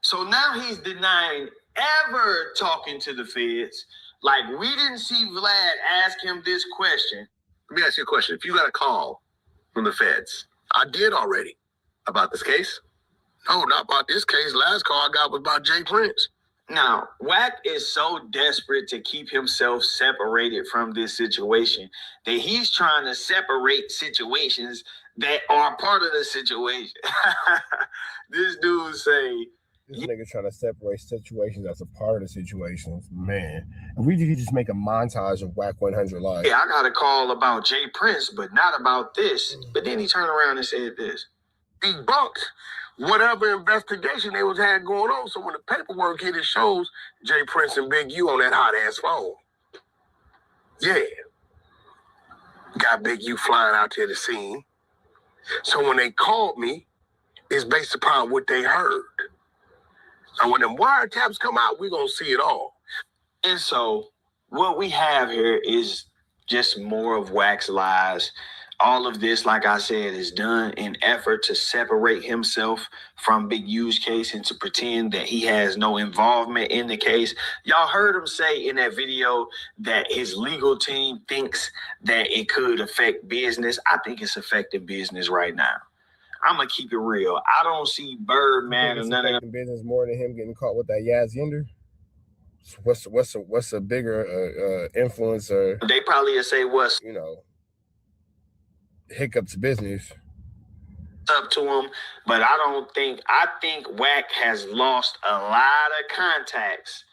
B: So now he's denying ever talking to the feds. Like, we didn't see Vlad ask him this question.
L: Let me ask you a question. If you got a call from the feds,
R: I did already.
L: about this case?
R: No, not about this case. Last call I got was about Jay Prince.
B: Now, Wack is so desperate to keep himself separated from this situation that he's trying to separate situations that are part of the situation. This dude say,
D: this nigga trying to separate situations as a part of the situations. Man, if we could just make a montage of WACK100 live.
B: yeah, I got a call about Jay Prince, but not about this. But then he turned around and said this.
R: Debunked whatever investigation they had going on. So when the paperwork hit, it shows Jay Prince and Big U on that hot ass phone. Yeah. Got Big U flying out to the scene. So when they called me, it's based upon what they heard. And when them wiretaps come out, we're going to see it all.
B: And so what we have here is just more of Wack's lies. All of this, like I said, is done in effort to separate himself from Big U's case and to pretend that he has no involvement in the case. Y'all heard him say in that video that his legal team thinks that it could affect business. I think it's affecting business right now. I'm gonna keep it real. I don't see Birdman or none of them.
D: Business more than him getting caught with that Yaz Yender. What's a bigger influencer?
B: They probably will say what's
D: hiccups business
B: up to him, but I think WACK has lost a lot of contacts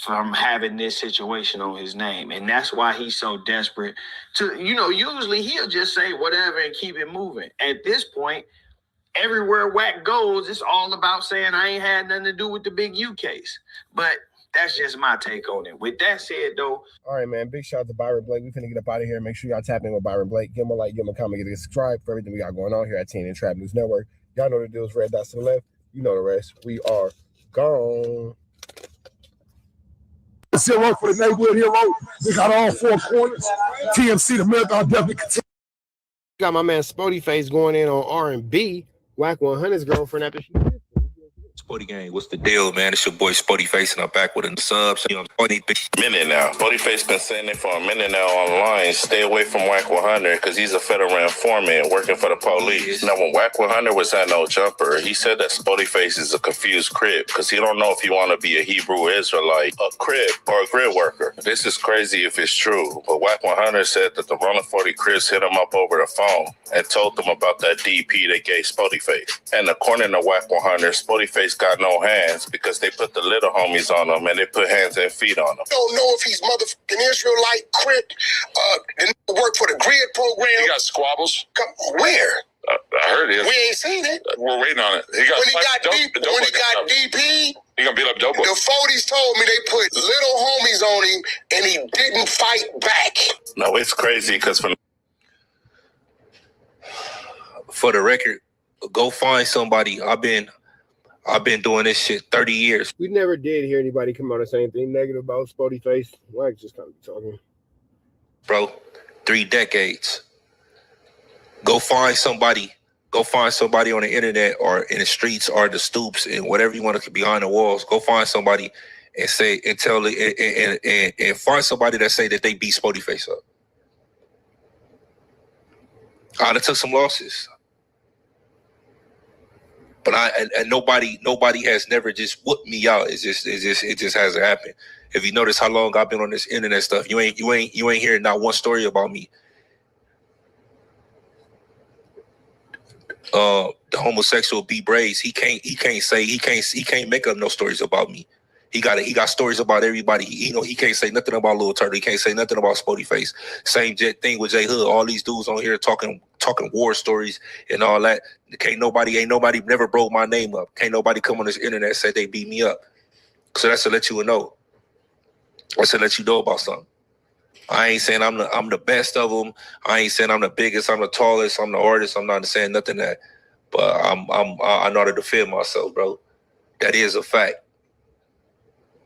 B: from having this situation on his name, and that's why he's so desperate to, usually he'll just say whatever and keep it moving. At this point, everywhere WACK goes, it's all about saying I ain't had nothing to do with the Big U case. But that's just my take on it. With that said, though.
D: All right, man. Big shout out to Byron Blake. We finna get up out of here. Make sure y'all tap in with Byron Blake. Give him a like, give him a comment, get a subscribe for everything we got going on here at TNN Trap News Network. Y'all know the deal is red dots to the left. You know the rest. We are gone.
S: Still work for the neighborhood hero. We got all four corners. TMC, the marathon definitely continue.
D: Got my man Spody Face going in on R&B. WACK100's girlfriend after she.
T: Spody Gang, what's the deal, man? It's your boy Spody Face, and I'm back with a sub.
G: Minute now. Spody Face been saying it for a minute now online. Stay away from WACK100 because he's a federal informant working for the police. Now, when WACK100 was at No Jumper, he said that Spody Face is a confused Crip because he don't know if he want to be a Hebrew Israelite, a Crip, or a grid worker. This is crazy if it's true, but WACK100 said that the Rolling 40 Crips hit him up over the phone and told them about that DP they gave Spody Face. And according to WACK100, Spody Face got no hands because they put the little homies on him and they put hands and feet on him.
R: Don't know if he's motherfucking Israelite, Crip, and work for the grid program.
U: He got squabbles.
R: Where?
U: I heard it.
R: We ain't seen it.
U: We're waiting on it.
R: When he got DP,
U: he gonna beat up Dope.
R: The 40s told me they put little homies on him and he didn't fight back.
G: No, it's crazy because
T: For the record, go find somebody. I've been doing this shit 30 years.
D: We never did hear anybody come out and say anything negative about Spody Face. Like, just kind of talking.
T: Bro, 3 decades. Go find somebody on the internet or in the streets or the stoops and whatever you want to behind the walls. Go find somebody and say and tell and find somebody that say that they beat Spody Face up. I done took some losses. But nobody has never just whooped me out. It just hasn't happened. If you notice how long I've been on this internet stuff, you ain't hearing not one story about me. The homosexual B Braids, he can't make up no stories about me. He got stories about everybody. He can't say nothing about Lil Turtle. He can't say nothing about Spody Face. Same thing with J Hood. All these dudes on here talking war stories and all that. Ain't nobody never broke my name up. Can't nobody come on this internet and say they beat me up. So that's to let you know. That's to let you know about something. I ain't saying I'm the best of them. I ain't saying I'm the biggest. I'm the tallest. I'm the artist. I'm not saying nothing that. But I know how to defend myself, bro. That is a fact.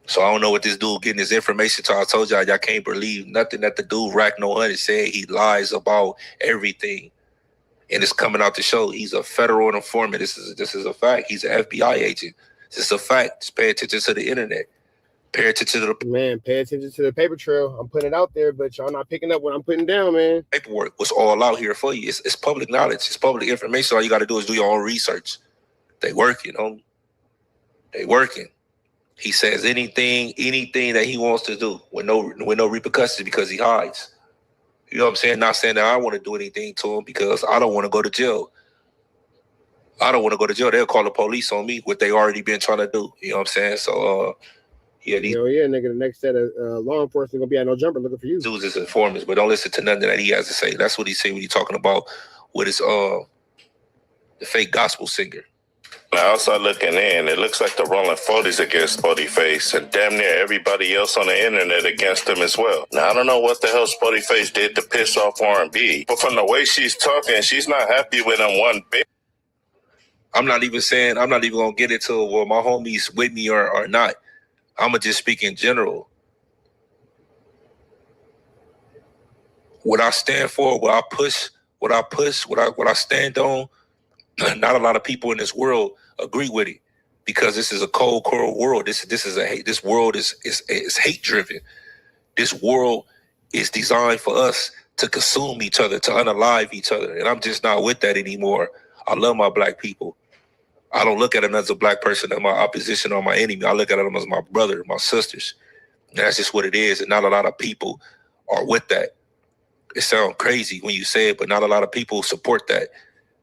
T: So I don't know what this dude getting his information to. I told y'all can't believe nothing that the dude WACK100 said. He lies about everything. And it's coming out to show he's a federal informant. This is a fact. He's an FBI agent. This is a fact. Just pay attention to the internet. Pay attention to
D: pay attention to the paper trail. I'm putting it out there, but y'all not picking up what I'm putting down, man.
T: Paperwork was all out here for you. It's public knowledge. It's public information. All you got to do is do your own research. They working, They working. He says anything that he wants to do with no repercussions because he hides. You know what I'm saying? Not saying that I want to do anything to him because I don't want to go to jail. I don't want to go to jail. They'll call the police on me, what they already been trying to do. You know what I'm saying? So,
D: nigga, the next set of law enforcement gonna be at No Jumper looking for you.
T: Dudes is informants, but don't listen to nothing that he has to say. That's what he say when he's talking about what is the fake gospel singer.
G: Now, outside looking in, it looks like the Rolling 40s against Spody Face and damn near everybody else on the internet against him as well. Now, I don't know what the hell Spody Face did to piss off R&B, but from the way she's talking, she's not happy with him one bit.
T: I'm not even going to get into well, my homies with me or not. I'm going to just speak in general. What I stand for, what I push, what I push, what I stand on, not a lot of people in this world agree with it because this is a cold world. This world is hate driven. This world is designed for us to consume each other, to unalive each other, and I'm just not with that anymore. I love my black people. I don't look at another black person as my opposition or my enemy. I look at them as my brother, my sisters. And that's just what it is. And not a lot of people are with that. It sounds crazy when you say it, but not a lot of people support that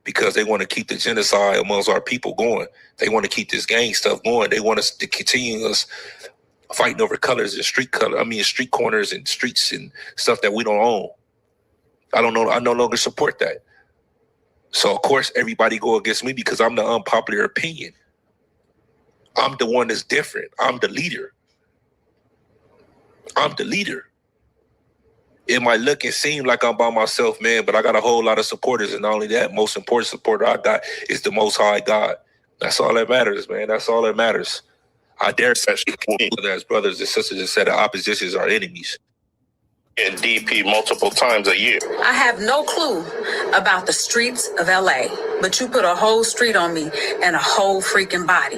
T: because they want to keep the genocide amongst our people going. They want to keep this gang stuff going. They want us to continue us fighting over colors and street corners and streets and stuff that we don't own. I no longer support that. So of course everybody go against me because I'm the unpopular opinion. I'm the one that's different. I'm the leader. It might look and seem like I'm by myself, man, but I got a whole lot of supporters. And not only that, most important supporter I got is the Most High God. That's all that matters, man. That's all that matters. I dare say as brothers and sisters and said the oppositions are enemies.
G: And DP multiple times a year.
C: I have no clue about the streets of LA, but you put a whole street on me and a whole freaking body.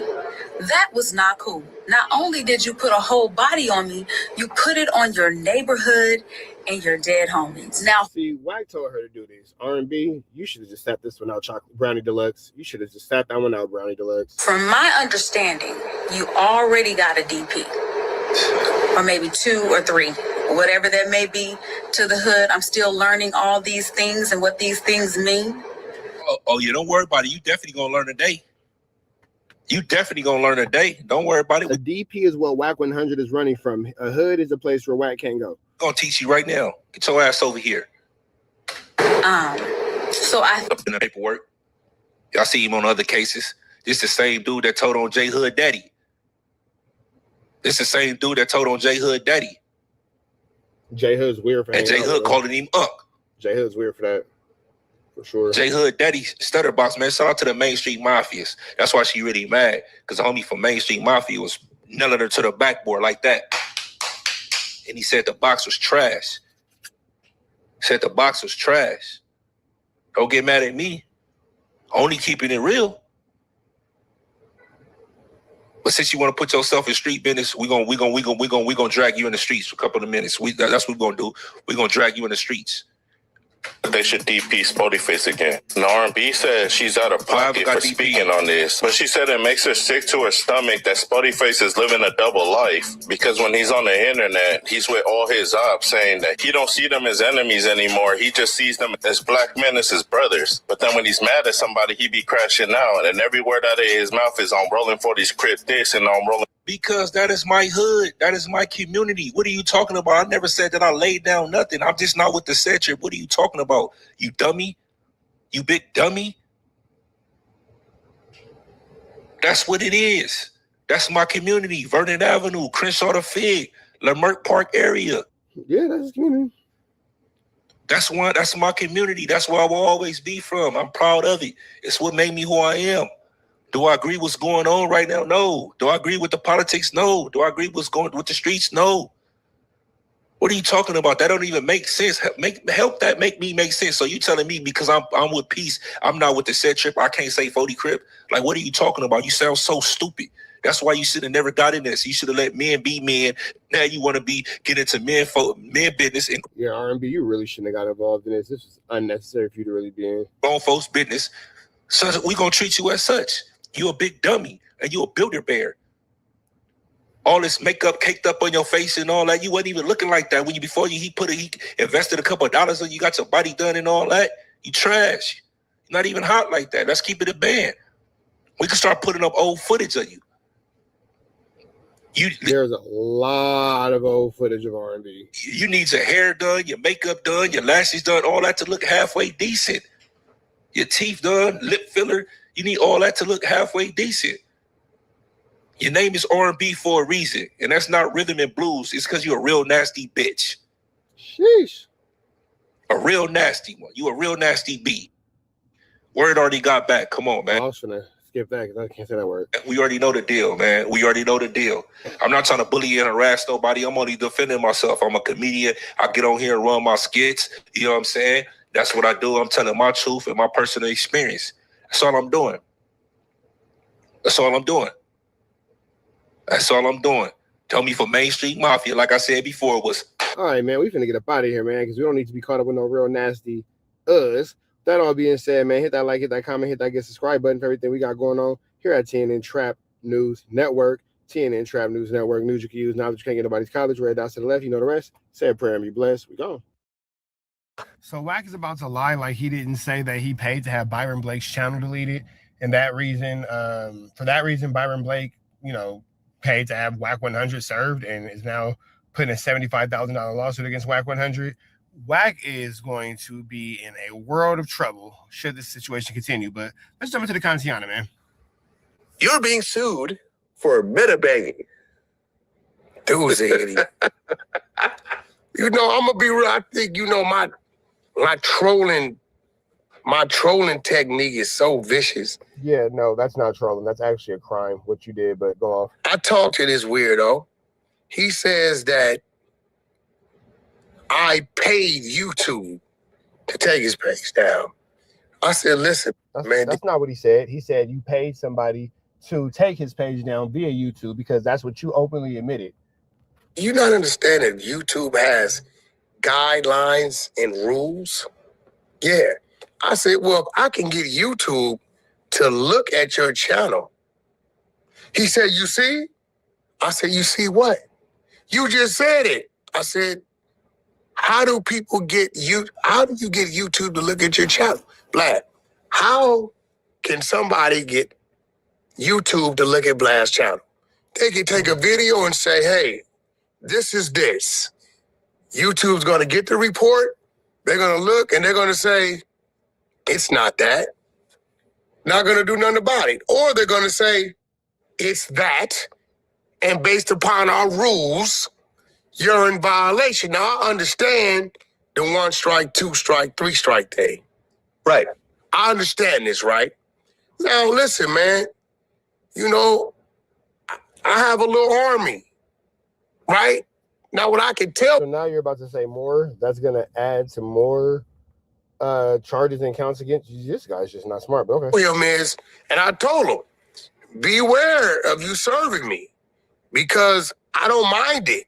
C: That was not cool. Not only did you put a whole body on me, you put it on your neighborhood and your dead homies. Now,
D: see, WACK told her to do this. R&B, you should have just sat this one out, chocolate brownie deluxe. You should have just sat that one out, brownie deluxe.
C: from my understanding, you already got a DP, or maybe 2 or 3. Whatever that may be to the hood. I'm still learning all these things and what these things mean.
T: Oh, you don't worry about it. You definitely gonna learn today. Don't worry about it.
D: A DP is what WACK100 is running from. A hood is a place where WACK can't go.
T: I'm gonna teach you right now. Get your ass over here.
C: So I
T: up in the paperwork. Y'all see him on other cases. This the same dude that told on J Hood Daddy.
D: J Hood's weird for that.
T: And J Hood calling him Unc.
D: J Hood's weird for that. For sure.
T: J Hood Daddy stutter box, man. Shout out to the Main Street Mafias. That's why she really mad. Because the homie from Main Street Mafia was nailing her to the backboard like that. And he said the box was trash. Don't get mad at me. Only keeping it real. But since you want to put yourself in street business, we gonna drag you in the streets for a couple of minutes. That's what we're gonna do. We're gonna drag you in the streets.
G: They should DP Spotify again. And R&B said she's out of pocket for speaking on this, but she said it makes her sick to her stomach that Spotify is living a double life because when he's on the internet, he's with all his ops saying that he don't see them as enemies anymore. He just sees them as black men as his brothers. But then when he's mad at somebody, he be crashing out, and every word out of his mouth is on rolling for these crip this and on rolling.
T: Because that is my hood. That is my community. What are you talking about? I never said that I laid down nothing. I'm just not with the set trip. What are you talking about? You dummy? You big dummy? That's what it is. That's my community. Vernon Avenue, Crenshaw the Fig, Leimert Park area.
D: Yeah, that's his community.
T: That's my community. That's where I will always be from. I'm proud of it. It's what made me who I am. Do I agree what's going on right now? No. Do I agree with the politics? No. Do I agree what's going with the streets? No. What are you talking about? That don't even make sense. Help that make me make sense. So you telling me because I'm with peace, I'm not with the set trip, I can't say 40 crip? Like, what are you talking about? You sound so stupid. That's why you should have never got in this. You should have let men be men. Now you want to get into men business. And
D: yeah, R&B, you really shouldn't have got involved in this. This is unnecessary for you to really be in.
T: Grown folks' business. So we gonna treat you as such. You a big dummy and you a builder bear. All this makeup caked up on your face and all that. You wasn't even looking like that when he invested a couple of dollars and you got your body done and all that. You trash. You're not even hot like that. Let's keep it a band. We can start putting up old footage of you.
D: There's a lot of old footage of R&B.
T: You need your hair done, your makeup done, your lashes done, all that to look halfway decent. Your teeth done, lip filler. You need all that to look halfway decent. Your name is R&B for a reason, and that's not rhythm and blues. It's because you're a real nasty bitch.
D: Sheesh.
T: A real nasty one. You a real nasty B. Word already got back. Come on, man.
D: I was gonna skip that because I can't say that word.
T: We already know the deal, man. We already know the deal. I'm not trying to bully and harass nobody. I'm only defending myself. I'm a comedian. I get on here and run my skits. You know what I'm saying? That's what I do. I'm telling my truth and my personal experience. That's all I'm doing. That's all I'm doing. That's all I'm doing. Tell me for Main Street Mafia, like I said before, was...
D: All right, man, we finna get up out of here, man, because we don't need to be caught up with no real nasty us. That all being said, man, hit that like, hit that comment, hit that get subscribe button for everything we got going on here at TNN Trap News Network. TNN Trap News Network, news you can use, now that you can't get nobody's college. Red dots to the left, you know the rest. Say a prayer and be blessed. We gone. So Wack is about to lie like he didn't say that he paid to have Byron Blake's channel deleted. And that reason, for that reason, Byron Blake, you know, paid to have WACK100 served and is now putting a $75,000 lawsuit against WACK100. Wack is going to be in a world of trouble should this situation continue. But let's jump into the Kantiana, man.
R: You're being sued for metabagging. Doozy. You know, I'm gonna be real. I think, you know, my trolling technique is so vicious.
D: Yeah, no, that's not trolling. That's actually a crime, what you did, but go off.
R: I talked to this weirdo. He says that I paid YouTube to take his page down. I said, listen, man.
D: That's not what he said. He said you paid somebody to take his page down via YouTube because that's what you openly admitted.
R: You not understand that YouTube has guidelines and rules? Yeah. I said, well, if I can get YouTube to look at your channel. He said, you see? I said, you see what? You just said it. I said, how do you get YouTube to look at your channel? Black, how can somebody get YouTube to look at Blad's channel? They can take a video and say, hey, this is this. YouTube's gonna get the report, they're gonna look, and they're gonna say, it's not that. Not gonna do nothing about it. Or they're gonna say, it's that, and based upon our rules, you're in violation. Now, I understand the 1 strike, 2 strike, 3 strike thing. Right. I understand this, right? Now, listen, man. You know, I have a little army, right? Now, what I can tell...
D: So now you're about to say more. That's going to add to more charges and counts against you. This guy's just not smart, but okay.
R: Him is, and I told him, beware of you serving me because I don't mind it.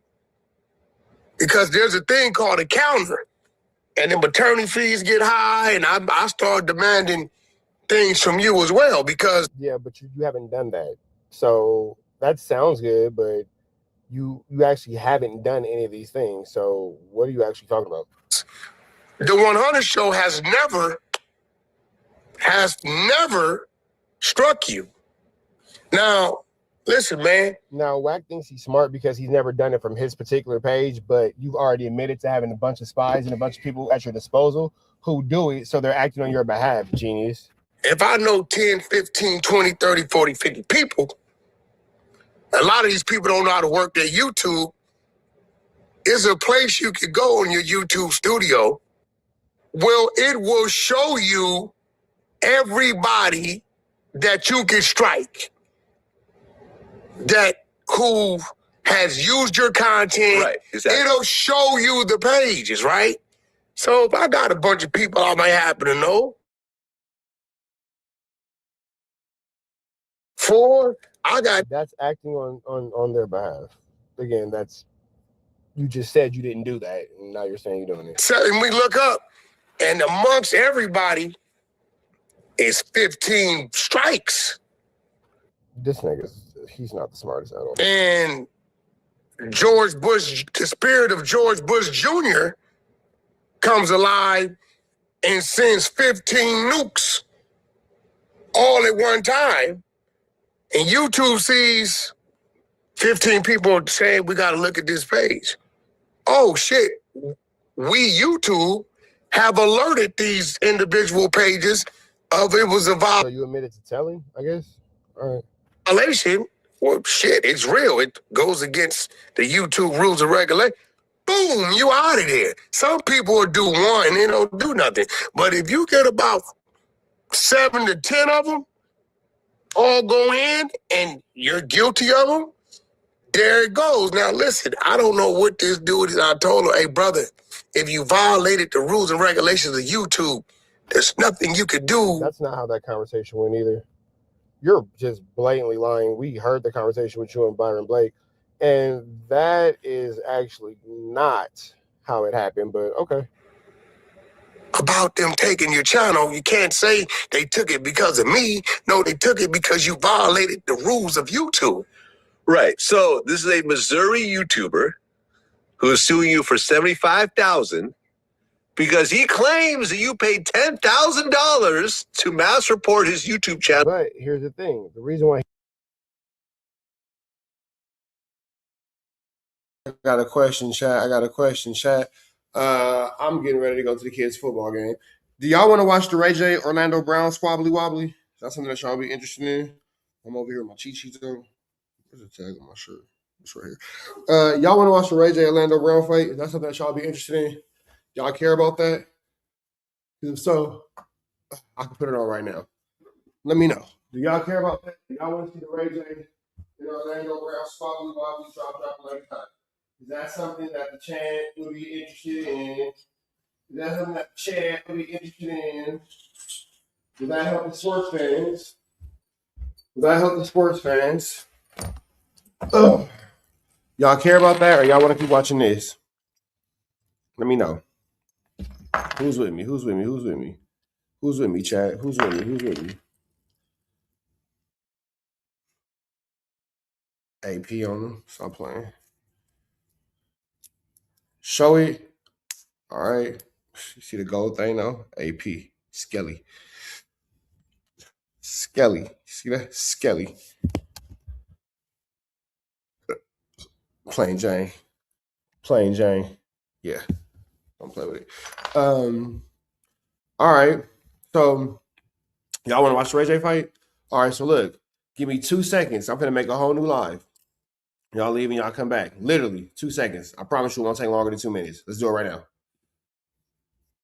R: Because there's a thing called a counter. And then attorney fees get high, and I start demanding things from you as well because...
D: Yeah, but you haven't done that. So that sounds good, but you actually haven't done any of these things. So what are you actually talking about?
R: The 100 show has never struck you. Now, listen, man.
D: Now, Wack thinks he's smart because he's never done it from his particular page, but you've already admitted to having a bunch of spies and a bunch of people at your disposal who do it, so they're acting on your behalf, genius.
R: If I know 10, 15, 20, 30, 40, 50 people, a lot of these people don't know how to work their YouTube. Is a place you could go in your YouTube studio. Well, it will show you everybody that you can strike. That who has used your content. Right, exactly. It'll show you the pages, right? So if I got a bunch of people I might happen to know. 4, I got...
D: That's acting on their behalf. Again, that's... You just said you didn't do that, and now you're saying you're doing it.
R: So, and we look up, and amongst everybody is 15 strikes.
D: This nigga, he's not the smartest at all.
R: And George Bush, the spirit of George Bush Jr. comes alive and sends 15 nukes all at one time. And YouTube sees 15 people saying, we got to look at this page. Oh, shit. We, YouTube, have alerted these individual pages of it was a violation.
D: So you admitted to telling, I guess? All right.
R: Violation. Well, shit, it's real. It goes against the YouTube rules and regulations. Boom, you out of there. Some people will do one and they don't do nothing. But if you get about 7 to 10 of them, all go in and you're guilty of them, there it goes. Now, listen, I don't know what this dude is. I told her, hey, brother, If you violated the rules and regulations of YouTube, there's nothing you could do.
D: That's not how that conversation went either. You're just blatantly lying. We heard the conversation with you and Byron Blake, and that is actually not how it happened, but okay.
R: About them taking your channel, you can't say they took it because of me. No, they took it because you violated the rules of YouTube.
A: Right. So this is a Missouri YouTuber who is suing you for $75,000 because he claims that you paid $10,000 to mass report his YouTube channel.
D: But here's the thing. The reason why I got a question, chat. I'm getting ready to go to the kids' football game. Do y'all want to watch the Ray J Orlando Brown Squabbly Wobbly? Is that something that y'all be interested in? I'm over here with my cheat sheets on. Where's the tag on my shirt? It's right here. Y'all want to watch the Ray J Orlando Brown fight? Is that something that y'all be interested in? Y'all care about that? If so, I can put it on right now. Let me know. Do y'all care about that? Do y'all want to see the Ray J and Orlando Brown Squabbly Wobbly drop like time? Is that something that the chat would be interested in? Is that something that the chat would be interested in? Does that help the sports fans? Does that help the sports fans? Ugh. Y'all care about that, or y'all want to keep watching this? Let me know. Who's with me? Who's with me? Who's with me? Who's with me, chat? Who's with me? Who's with me? AP on them. Stop playing. Show it. All right. You see the gold thing now? AP. Skelly. Skelly. See that? Skelly. Plain Jane. Plain Jane. Yeah. Don't play with it. All right. So y'all want to watch the Ray J fight? All right. So look, give me 2 seconds. I'm gonna make a whole new live. Y'all leave and y'all come back. Literally 2 seconds. I promise you it won't take longer than 2 minutes. Let's do it right now.